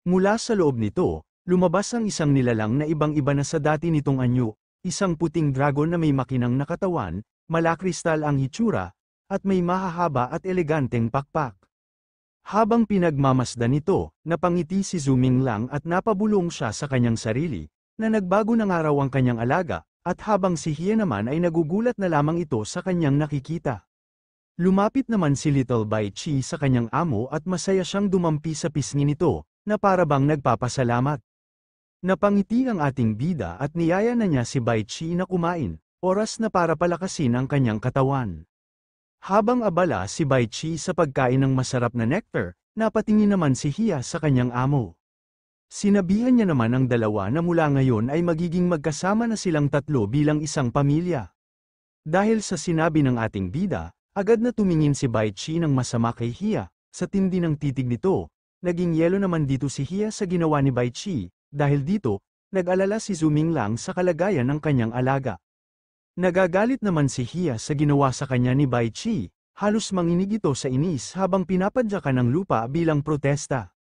Mula sa loob nito, lumabas ang isang nilalang na ibang-iba na sa dati nitong anyo, isang puting dragon na may makinang nakatawan, malakristal ang hitsura, at may mahahaba at eleganteng pakpak. Habang pinagmamasdan nito, napangiti si Zuming Lang at napabulong siya sa kanyang sarili, na nagbago ng araw ang kanyang alaga, at habang si Hie naman ay nagugulat na lamang ito sa kanyang nakikita. Lumapit naman si Little Bai Chi sa kanyang amo at masaya siyang dumampi sa pisngi nito, na para bang nagpapasalamat. Napangiti ang ating bida at niyaya na niya si Bai Chi na kumain, oras na para palakasin ang kanyang katawan. Habang abala si Bai Chi sa pagkain ng masarap na nectar, napatingin naman si Hia sa kanyang amo. Sinabihan niya naman ang dalawa na mula ngayon ay magiging magkasama na silang tatlo bilang isang pamilya. Dahil sa sinabi ng ating bida, agad na tumingin si Bai Chi ng masama kay Hia, sa tindi ng titig nito. Naging yelo naman dito si Hia sa ginawa ni Bai Chi, dahil dito, nag-alala si Zuming Lang sa kalagayan ng kanyang alaga. Nagagalit naman si Hia sa ginawa sa kanya ni Bai Chi, halos manginig ito sa inis habang pinapadyakan ng lupa bilang protesta.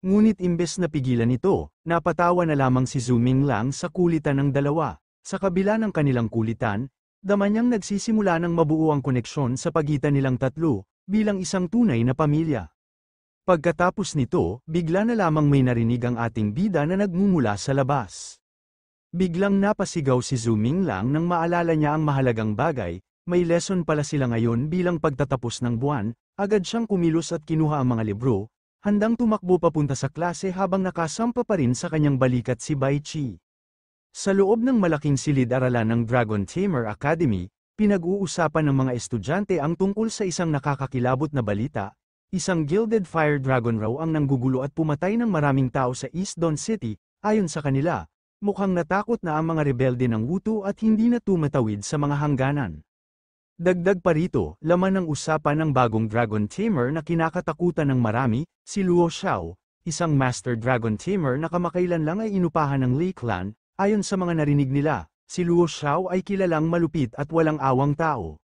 Ngunit imbes na pigilan ito, napatawa na lamang si Zuming Lang sa kulitan ng dalawa. Sa kabila ng kanilang kulitan, dama niyang nagsisimula ng mabuo ang koneksyon sa pagitan nilang tatlo, bilang isang tunay na pamilya. Pagkatapos nito, bigla na lamang may narinig ang ating bida na nagmumula sa labas. Biglang napasigaw si Zuming Lang nang maalala niya ang mahalagang bagay, may lesson pala sila ngayon bilang pagtatapos ng buwan, agad siyang kumilos at kinuha ang mga libro, handang tumakbo papunta sa klase habang nakasampa pa rin sa kanyang balikat si Bai Chi. Sa loob ng malaking silid-aralan ng Dragon Tamer Academy, pinag-uusapan ng mga estudyante ang tungkol sa isang nakakakilabot na balita, isang gilded fire dragon raw ang nanggugulo at pumatay ng maraming tao sa East Dawn City. Ayon sa kanila, mukhang natakot na ang mga rebelde ng Wutu at hindi na tumatawid sa mga hangganan. Dagdag pa rito, laman ng usapan ng bagong Dragon Tamer na kinakatakutan ng marami, si Luo Xiao, isang Master Dragon Tamer na kamakailan lang ay inupahan ng Lei Clan. Ayon sa mga narinig nila, si Luo Xiao ay kilalang malupit at walang awang tao.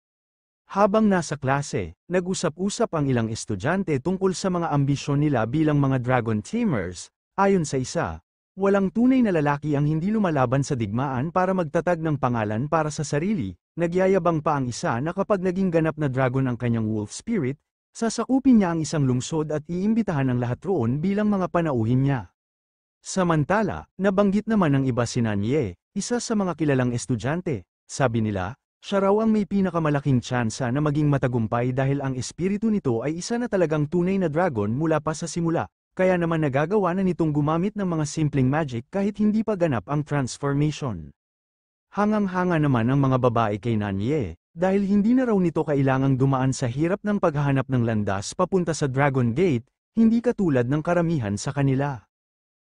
Habang nasa klase, nag-usap-usap ang ilang estudyante tungkol sa mga ambisyon nila bilang mga Dragon Tamers. Ayon sa isa, walang tunay na lalaki ang hindi lumalaban sa digmaan para magtatag ng pangalan para sa sarili. Nagyayabang pa ang isa na kapag naging ganap na dragon ang kanyang wolf spirit, sasakupin niya ang isang lungsod at iimbitahan ang lahat roon bilang mga panauhin niya. Samantala, nabanggit naman ng iba si Nanye, isa sa mga kilalang estudyante. Sabi nila, siya raw ang may pinakamalaking tsansa na maging matagumpay dahil ang espiritu nito ay isa na talagang tunay na dragon mula pa sa simula, kaya naman nagagawa na nitong gumamit ng mga simpleng magic kahit hindi pa ganap ang transformation. Hangang-hanga naman ang mga babae kay Nanye, dahil hindi na raw nito kailangang dumaan sa hirap ng paghahanap ng landas papunta sa Dragon Gate, hindi katulad ng karamihan sa kanila.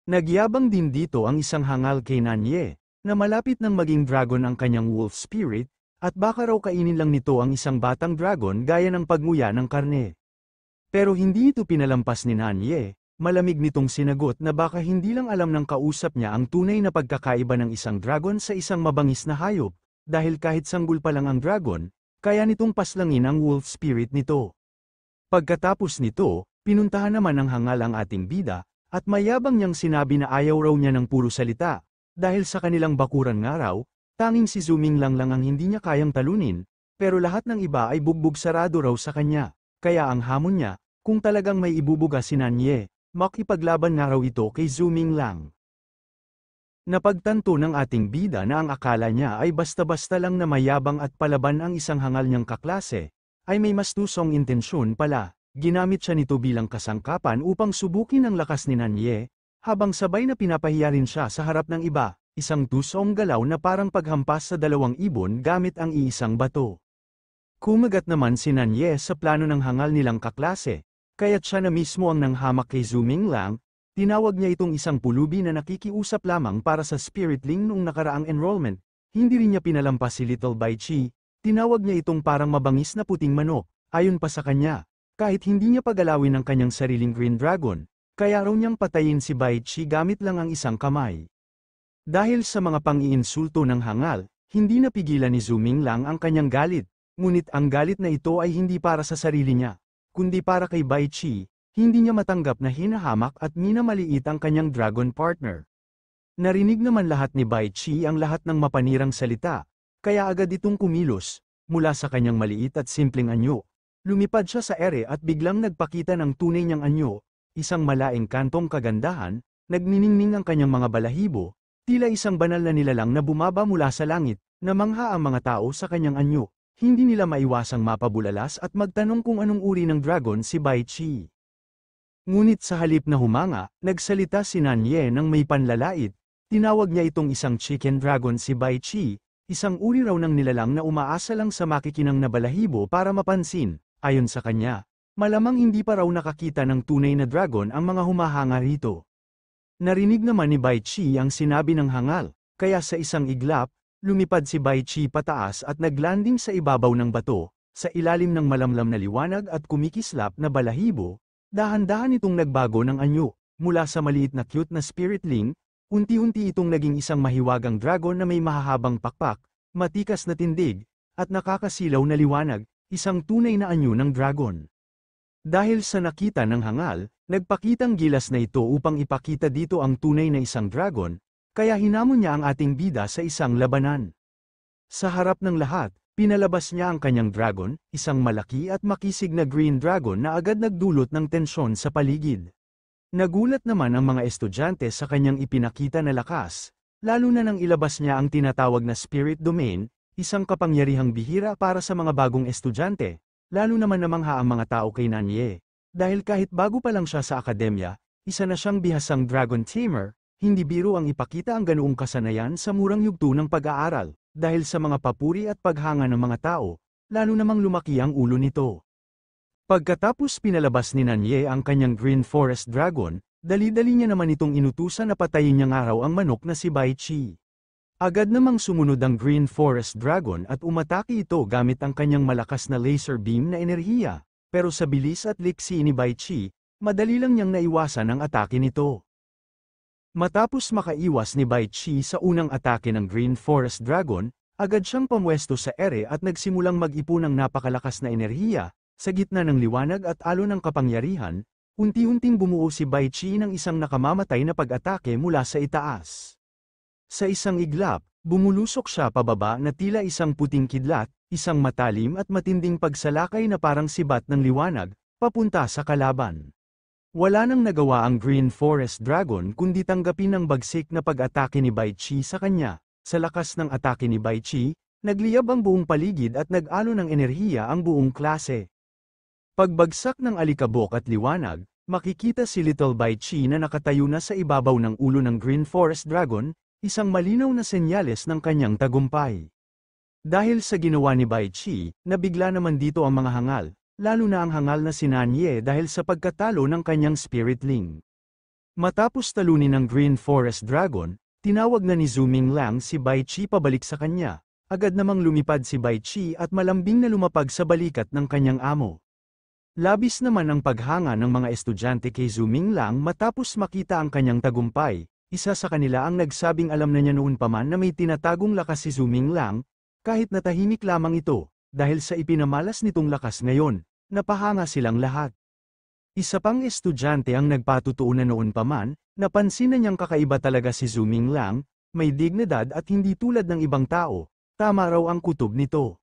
Nagyabang din dito ang isang hangal kay Nanye, na malapit nang maging dragon ang kanyang wolf spirit, at baka raw kainin lang nito ang isang batang dragon gaya ng pagnguya ng karne. Pero hindi ito pinalampas ni Nanye, malamig nitong sinagot na baka hindi lang alam ng kausap niya ang tunay na pagkakaiba ng isang dragon sa isang mabangis na hayop, dahil kahit sanggol pa lang ang dragon, kaya nitong paslangin ang wolf spirit nito. Pagkatapos nito, pinuntahan naman ng hangal ang ating bida, at mayabang niyang sinabi na ayaw raw niya ng puro salita, dahil sa kanilang bakuran nga raw, tanging si Zuming Lang ang hindi niya kayang talunin, pero lahat ng iba ay bugbog sarado raw sa kanya, kaya ang hamon niya, kung talagang may ibubuga si Nanye, makipaglaban nga raw ito kay Zuming Lang. Napagtanto ng ating bida na ang akala niya ay basta-basta lang na mayabang at palaban ang isang hangal niyang kaklase, ay may mas tusong intensyon pala. Ginamit siya nito bilang kasangkapan upang subukin ang lakas ni Nanye, habang sabay na pinapahiya rin siya sa harap ng iba, isang tusong galaw na parang paghampas sa dalawang ibon gamit ang iisang bato. Kumagat naman si Nanye sa plano ng hangal nilang kaklase, kaya't siya na mismo ang nanghamak kay Zuming Lang. Tinawag niya itong isang pulubi na nakikiusap lamang para sa Spiritling noong nakaraang enrollment. Hindi rin niya pinalampas si Little Bai Chi, tinawag niya itong parang mabangis na puting manok. Ayon pa sa kanya, kahit hindi niya pagalawin ang kanyang sariling Green Dragon, kaya raw niyang patayin si Bai Chi gamit lang ang isang kamay. Dahil sa mga pang-iinsulto ng hangal, hindi napigilan ni Zuming Lang ang kanyang galit, ngunit ang galit na ito ay hindi para sa sarili niya, kundi para kay Bai Chi. Hindi niya matanggap na hinahamak at minamaliit ang kanyang dragon partner. Narinig naman lahat ni Bai Chi ang lahat ng mapanirang salita, kaya agad itong kumilos, mula sa kanyang maliit at simpleng anyo. Lumipad siya sa ere at biglang nagpakita ng tunay niyang anyo, isang malaing kantong kagandahan, nagniningning ang kanyang mga balahibo, tila isang banal na nilalang na bumaba mula sa langit, namangha ang mga tao sa kanyang anyo. hindi nila maiwasang mapabulalas at magtanong kung anong uri ng dragon si Bai Qi. Ngunit sa halip na humanga, nagsalita si Nanye ng may panlalait, tinawag niya itong isang chicken dragon si Bai Qi, isang uri raw ng nilalang na umaasa lang sa makikinang na balahibo para mapansin. Ayon sa kanya, malamang hindi pa raw nakakita ng tunay na dragon ang mga humahanga rito. Narinig naman ni Bai Qi ang sinabi ng hangal, kaya sa isang iglap, lumipad si Bai Qi pataas at naglanding sa ibabaw ng bato, sa ilalim ng malamlam na liwanag at kumikislap na balahibo, dahan-dahan itong nagbago ng anyo, mula sa maliit na cute na spiritling, unti-unti itong naging isang mahiwagang dragon na may mahahabang pakpak, matikas na tindig, at nakakasilaw na liwanag, isang tunay na anyo ng dragon. Dahil sa nakita ng hangal, nagpakitang gilas na ito upang ipakita dito ang tunay na isang dragon, kaya hinamon niya ang ating bida sa isang labanan. Sa harap ng lahat, pinalabas niya ang kanyang dragon, isang malaki at makisig na green dragon na agad nagdulot ng tensyon sa paligid. Nagulat naman ang mga estudyante sa kanyang ipinakita na lakas, lalo na nang ilabas niya ang tinatawag na spirit domain, isang kapangyarihang bihira para sa mga bagong estudyante, lalo naman namangha ang mga tao kay Nanye. Dahil kahit bago pa lang siya sa akademya, isa na siyang bihasang dragon tamer, hindi biro ang ipakita ang ganoong kasanayan sa murang yugto ng pag-aaral, dahil sa mga papuri at paghanga ng mga tao, lalo namang lumaki ang ulo nito. Pagkatapos pinalabas ni Nanye ang kanyang Green Forest Dragon, dali-dali niya naman itong inutusan na patayin niyang araw ang manok na si Bai Qi. Agad namang sumunod ang Green Forest Dragon at umatake ito gamit ang kanyang malakas na laser beam na enerhiya, pero sa bilis at liksi ni Bai Qi, madali lang niyang naiwasan ang atake nito. Matapos makaiwas ni Bai Qi sa unang atake ng Green Forest Dragon, agad siyang pamwesto sa ere at nagsimulang mag-ipon ng napakalakas na enerhiya, sa gitna ng liwanag at alon ng kapangyarihan, unti-unting bumuo si Bai Qi ng isang nakamamatay na pag-atake mula sa itaas. Sa isang iglap, bumulusok siya pababa na tila isang puting kidlat, isang matalim at matinding pagsalakay na parang sibat ng liwanag, papunta sa kalaban. Wala nang nagawa ang Green Forest Dragon kundi tanggapin ang bagsik na pag-atake ni Bai Qi sa kanya. Sa lakas ng atake ni Bai Qi, nagliyab ang buong paligid at nag-alo ng enerhiya ang buong klase. Pagbagsak ng alikabok at liwanag, makikita si Little Bai Qi na nakatayo na sa ibabaw ng ulo ng Green Forest Dragon, isang malinaw na senyales ng kanyang tagumpay. Dahil sa ginawa ni Bai Qi, nabigla naman dito ang mga hangal, lalo na ang hangal na si Nanye dahil sa pagkatalo ng kanyang spiritling. Matapos talunin ng Green Forest Dragon, tinawag na ni Zuming Lang si Bai Qi pabalik sa kanya. Agad namang lumipad si Bai Qi at malambing na lumapag sa balikat ng kanyang amo. Labis naman ang paghanga ng mga estudyante kay Zuming Lang matapos makita ang kanyang tagumpay. Isa sa kanila ang nagsabing alam na niya noon pa man na may tinatagong lakas si Zuming Lang, kahit natahimik lamang ito, dahil sa ipinamalas nitong lakas ngayon, napahanga silang lahat. Isa pang estudyante ang nagpatutuo na noon pa man, napansin na niyang kakaiba talaga si Zuming Lang, may dignidad at hindi tulad ng ibang tao, tama raw ang kutob nito.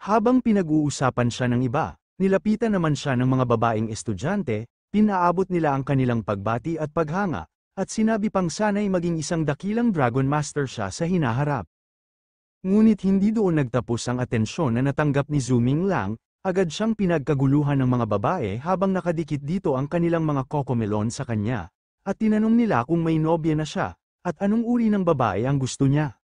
Habang pinag-uusapan siya ng iba, nilapitan naman siya ng mga babaeng estudyante, pinaabot nila ang kanilang pagbati at paghanga, at sinabi pang sana'y maging isang dakilang Dragon Master siya sa hinaharap. Ngunit hindi doon nagtapos ang atensyon na natanggap ni Zuming Lang, agad siyang pinagkaguluhan ng mga babae habang nakadikit dito ang kanilang mga kokomelon sa kanya, at tinanong nila kung may nobya na siya, at anong uri ng babae ang gusto niya.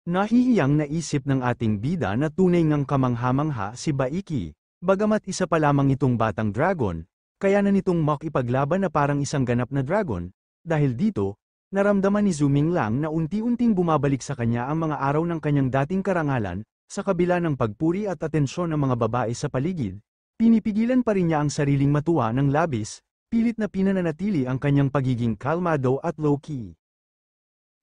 Nahihiyang naisip ng ating bida na tunay ngang kamangha-mangha si Bai Qi, bagamat isa pa lamang itong batang dragon, kaya na nitong makipaglaban na parang isang ganap na dragon. Dahil dito, naramdaman ni Zuming Lang na unti-unting bumabalik sa kanya ang mga araw ng kanyang dating karangalan, sa kabila ng pagpuri at atensyon ng mga babae sa paligid, pinipigilan pa rin niya ang sariling matuwa ng labis, pilit na pinananatili ang kanyang pagiging kalmado at low-key.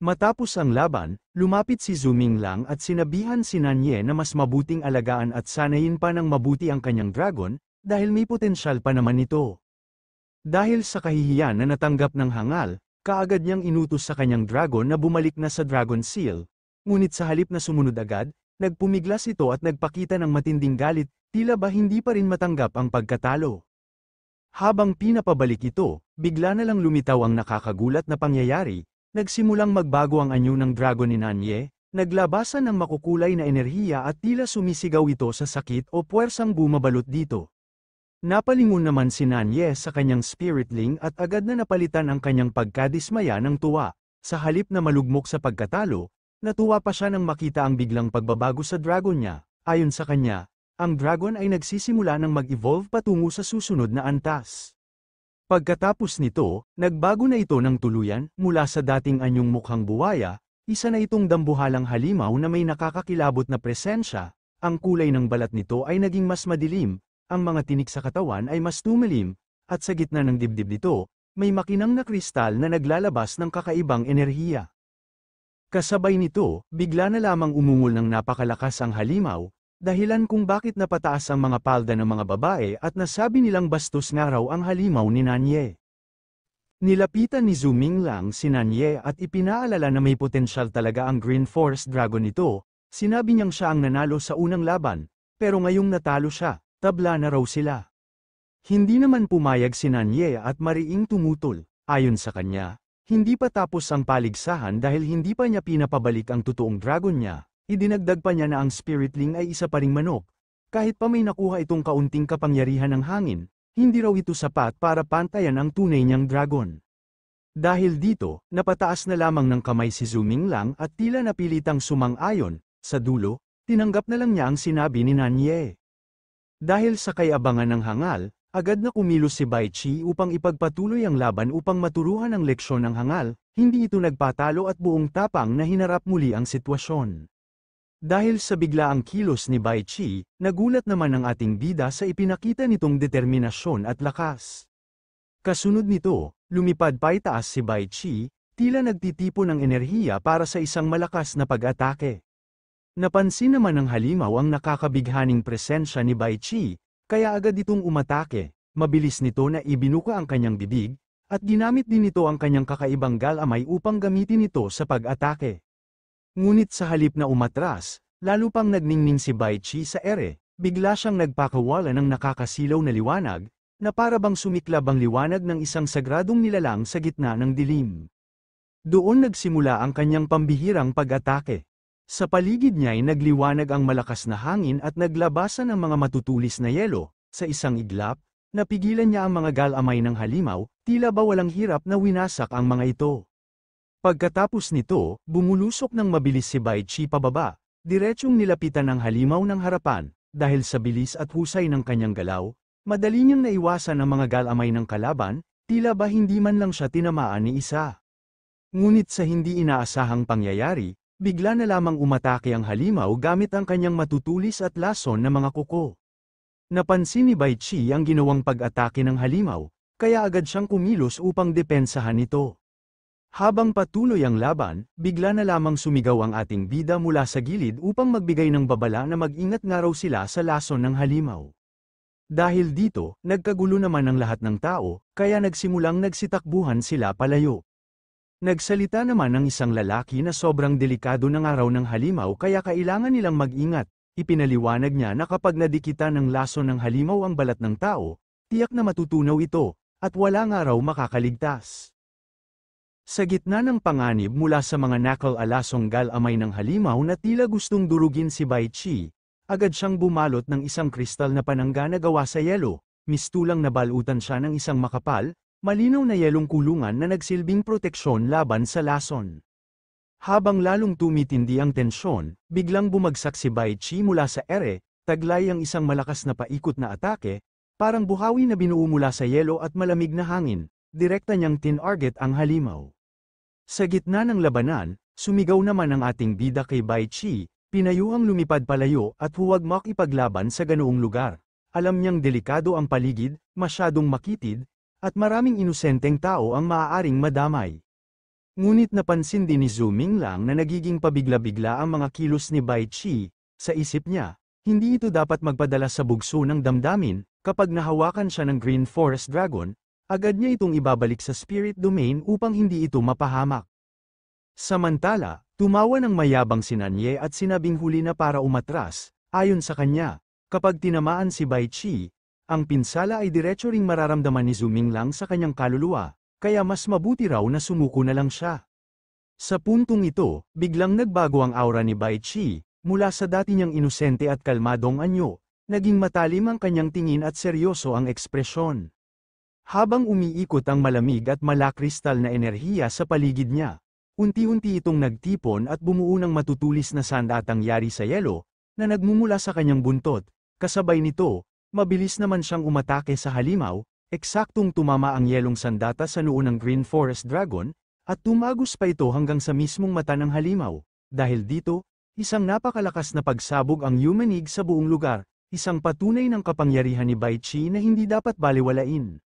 Matapos ang laban, lumapit si Zuming Lang at sinabihan si Nanye na mas mabuting alagaan at sanayin pa ng mabuti ang kanyang dragon, dahil may potensyal pa naman ito. Dahil sa kahihiyan na natanggap ng hangal, kaagad niyang inutos sa kanyang dragon na bumalik na sa Dragon Seal, ngunit sa halip na sumunod agad, nagpumiglas ito at nagpakita ng matinding galit, tila ba hindi pa rin matanggap ang pagkatalo. Habang pinapabalik ito, bigla na lang lumitaw ang nakakagulat na pangyayari, nagsimulang magbago ang anyo ng dragon ni Nanye, Naglabasan ng makukulay na enerhiya at tila sumisigaw ito sa sakit o puwersang bumabalot dito. Napalingon naman si Nanye sa kanyang spiritling at agad na napalitan ang kanyang pagkadismaya ng tuwa. Sa halip na malugmok sa pagkatalo, natuwa pa siya nang makita ang biglang pagbabago sa dragon niya. Ayon sa kanya, ang dragon ay nagsisimula ng mag-evolve patungo sa susunod na antas. Pagkatapos nito, nagbago na ito ng tuluyan, mula sa dating anyong mukhang buwaya, isa na itong dambuhalang halimaw na may nakakakilabot na presensya. Ang kulay ng balat nito ay naging mas madilim, ang mga tinik sa katawan ay mas tumilim, at sa gitna ng dibdib nito, may makinang na kristal na naglalabas ng kakaibang enerhiya. Kasabay nito, bigla na lamang umungol ng napakalakas ang halimaw, dahilan kung bakit napataas ang mga palda ng mga babae at nasabi nilang bastos nga raw ang halimaw ni Nanye. Nilapitan ni Zhu Minglang si Nanye at ipinaalala na may potensyal talaga ang Green Forest Dragon nito. Sinabi niyang siya ang nanalo sa unang laban, pero ngayong natalo siya, tabla na raw sila. Hindi naman pumayag si Nanye at mariing tumutol. Ayon sa kanya, hindi pa tapos ang paligsahan dahil hindi pa niya pinapabalik ang totoong dragon niya. Idinagdag pa niya na ang spiritling ay isa pa ring manok. Kahit pa may nakuha itong kaunting kapangyarihan ng hangin, hindi raw ito sapat para pantayan ang tunay niyang dragon. Dahil dito, napataas na lamang ng kamay si Zhu Minglang at tila napilitang sumang-ayon. Sa dulo, tinanggap na lang niya ang sinabi ni Nanye. Dahil sa kayabangan ng hangal, agad na kumilos si Bai Qi upang ipagpatuloy ang laban upang maturuhan ang leksyon ng hangal. Hindi ito nagpatalo at buong tapang na hinarap muli ang sitwasyon. Dahil sa biglaang kilos ni Bai Qi, nagulat naman ang ating bida sa ipinakita nitong determinasyon at lakas. Kasunod nito, lumipad pa itaas si Bai Qi, tila nagtitipon ng enerhiya para sa isang malakas na pag-atake. Napansin naman ng halimaw ang nakakabighaning presensya ni Bai Qi, kaya agad itong umatake. Mabilis nito na ibinuka ang kanyang bibig, at ginamit din nito ang kanyang kakaibang galamay upang gamitin ito sa pag-atake. Ngunit sa halip na umatras, lalo pang nagningning si Bai Qi sa ere, bigla siyang nagpakawala ng nakakasilaw na liwanag, na para bang sumiklab ang liwanag ng isang sagradong nilalang sa gitna ng dilim. Doon nagsimula ang kanyang pambihirang pag-atake. Sa paligid niya ay nagliwanag ang malakas na hangin at naglabasan ang mga matutulis na yelo. Sa isang iglap, napigilan niya ang mga galamay ng halimaw, tila ba walang hirap na winasak ang mga ito. Pagkatapos nito, bumulusok ng mabilis si Bai Qi pababa, diretsyong nilapitan ang halimaw ng harapan. Dahil sa bilis at husay ng kanyang galaw, madali niyang naiwasan ang mga galamay ng kalaban, tila ba hindi man lang siya tinamaan ni isa. Ngunit sa hindi inaasahang pangyayari, bigla na lamang umatake ang halimaw gamit ang kanyang matutulis at lason na mga kuko. Napansin ni Bai Qi ang ginawang pag-atake ng halimaw, kaya agad siyang kumilos upang depensahan ito. Habang patuloy ang laban, bigla na lamang sumigaw ang ating bida mula sa gilid upang magbigay ng babala na mag-ingat nga raw sila sa lason ng halimaw. Dahil dito, nagkagulo naman ang lahat ng tao, kaya nagsimulang nagsitakbuhan sila palayo. Nagsalita naman ang isang lalaki na sobrang delikado ng araw ng halimaw kaya kailangan nilang mag-ingat. Ipinaliwanag niya na kapag nadikitan ng lason ng halimaw ang balat ng tao, tiyak na matutunaw ito, at wala nga raw makakaligtas. Sa gitna ng panganib mula sa mga nakal-alasong galamay ng halimaw na tila gustong durugin si Bai Qi, agad siyang bumalot ng isang kristal na panangga na gawa sa yelo. Mistulang nabalutan siya ng isang makapal, malinaw na yelong kulungan na nagsilbing proteksyon laban sa lason. Habang lalong tumitindi ang tensyon, biglang bumagsak si Bai Qi mula sa ere, taglay ang isang malakas na paikot na atake, parang buhawi na binuo mula sa yelo at malamig na hangin, direkta niyang tinarget ang halimaw. Sa gitna ng labanan, sumigaw naman ang ating bida kay Bai Qi, pinayuhang lumipad palayo at huwag makipaglaban sa ganoong lugar. Alam niyang delikado ang paligid, masyadong makitid, at maraming inosenteng tao ang maaaring madamay. Ngunit napansin din ni Zhu Minglang na nagiging pabigla-bigla ang mga kilos ni Bai Qi. Sa isip niya, hindi ito dapat magpadala sa bugso ng damdamin. Kapag nahawakan siya ng Green Forest Dragon, agad niya itong ibabalik sa Spirit Domain upang hindi ito mapahamak. Samantala, tumawa ng mayabang si Nanye at sinabing huli na para umatras. Ayon sa kanya, kapag tinamaan si Bai Qi, ang pinsala ay diretso ring mararamdaman ni Zhu Minglang sa kanyang kaluluwa, kaya mas mabuti raw na sumuko na lang siya. Sa puntong ito, biglang nagbago ang aura ni Bai Qi, mula sa dati niyang inosente at kalmadong anyo, naging matalim ang kanyang tingin at seryoso ang ekspresyon. Habang umiikot ang malamig at malakristal na enerhiya sa paligid niya, unti-unti itong nagtipon at bumuo ng matutulis na sandatang yari sa yelo, na nagmumula sa kanyang buntot. Kasabay nito, mabilis naman siyang umatake sa halimaw, eksaktong tumama ang yelong sandata sa noo ng Green Forest Dragon, at tumagos pa ito hanggang sa mismong mata ng halimaw. Dahil dito, isang napakalakas na pagsabog ang yumanig sa buong lugar, isang patunay ng kapangyarihan ni Bai Qi na hindi dapat balewalain.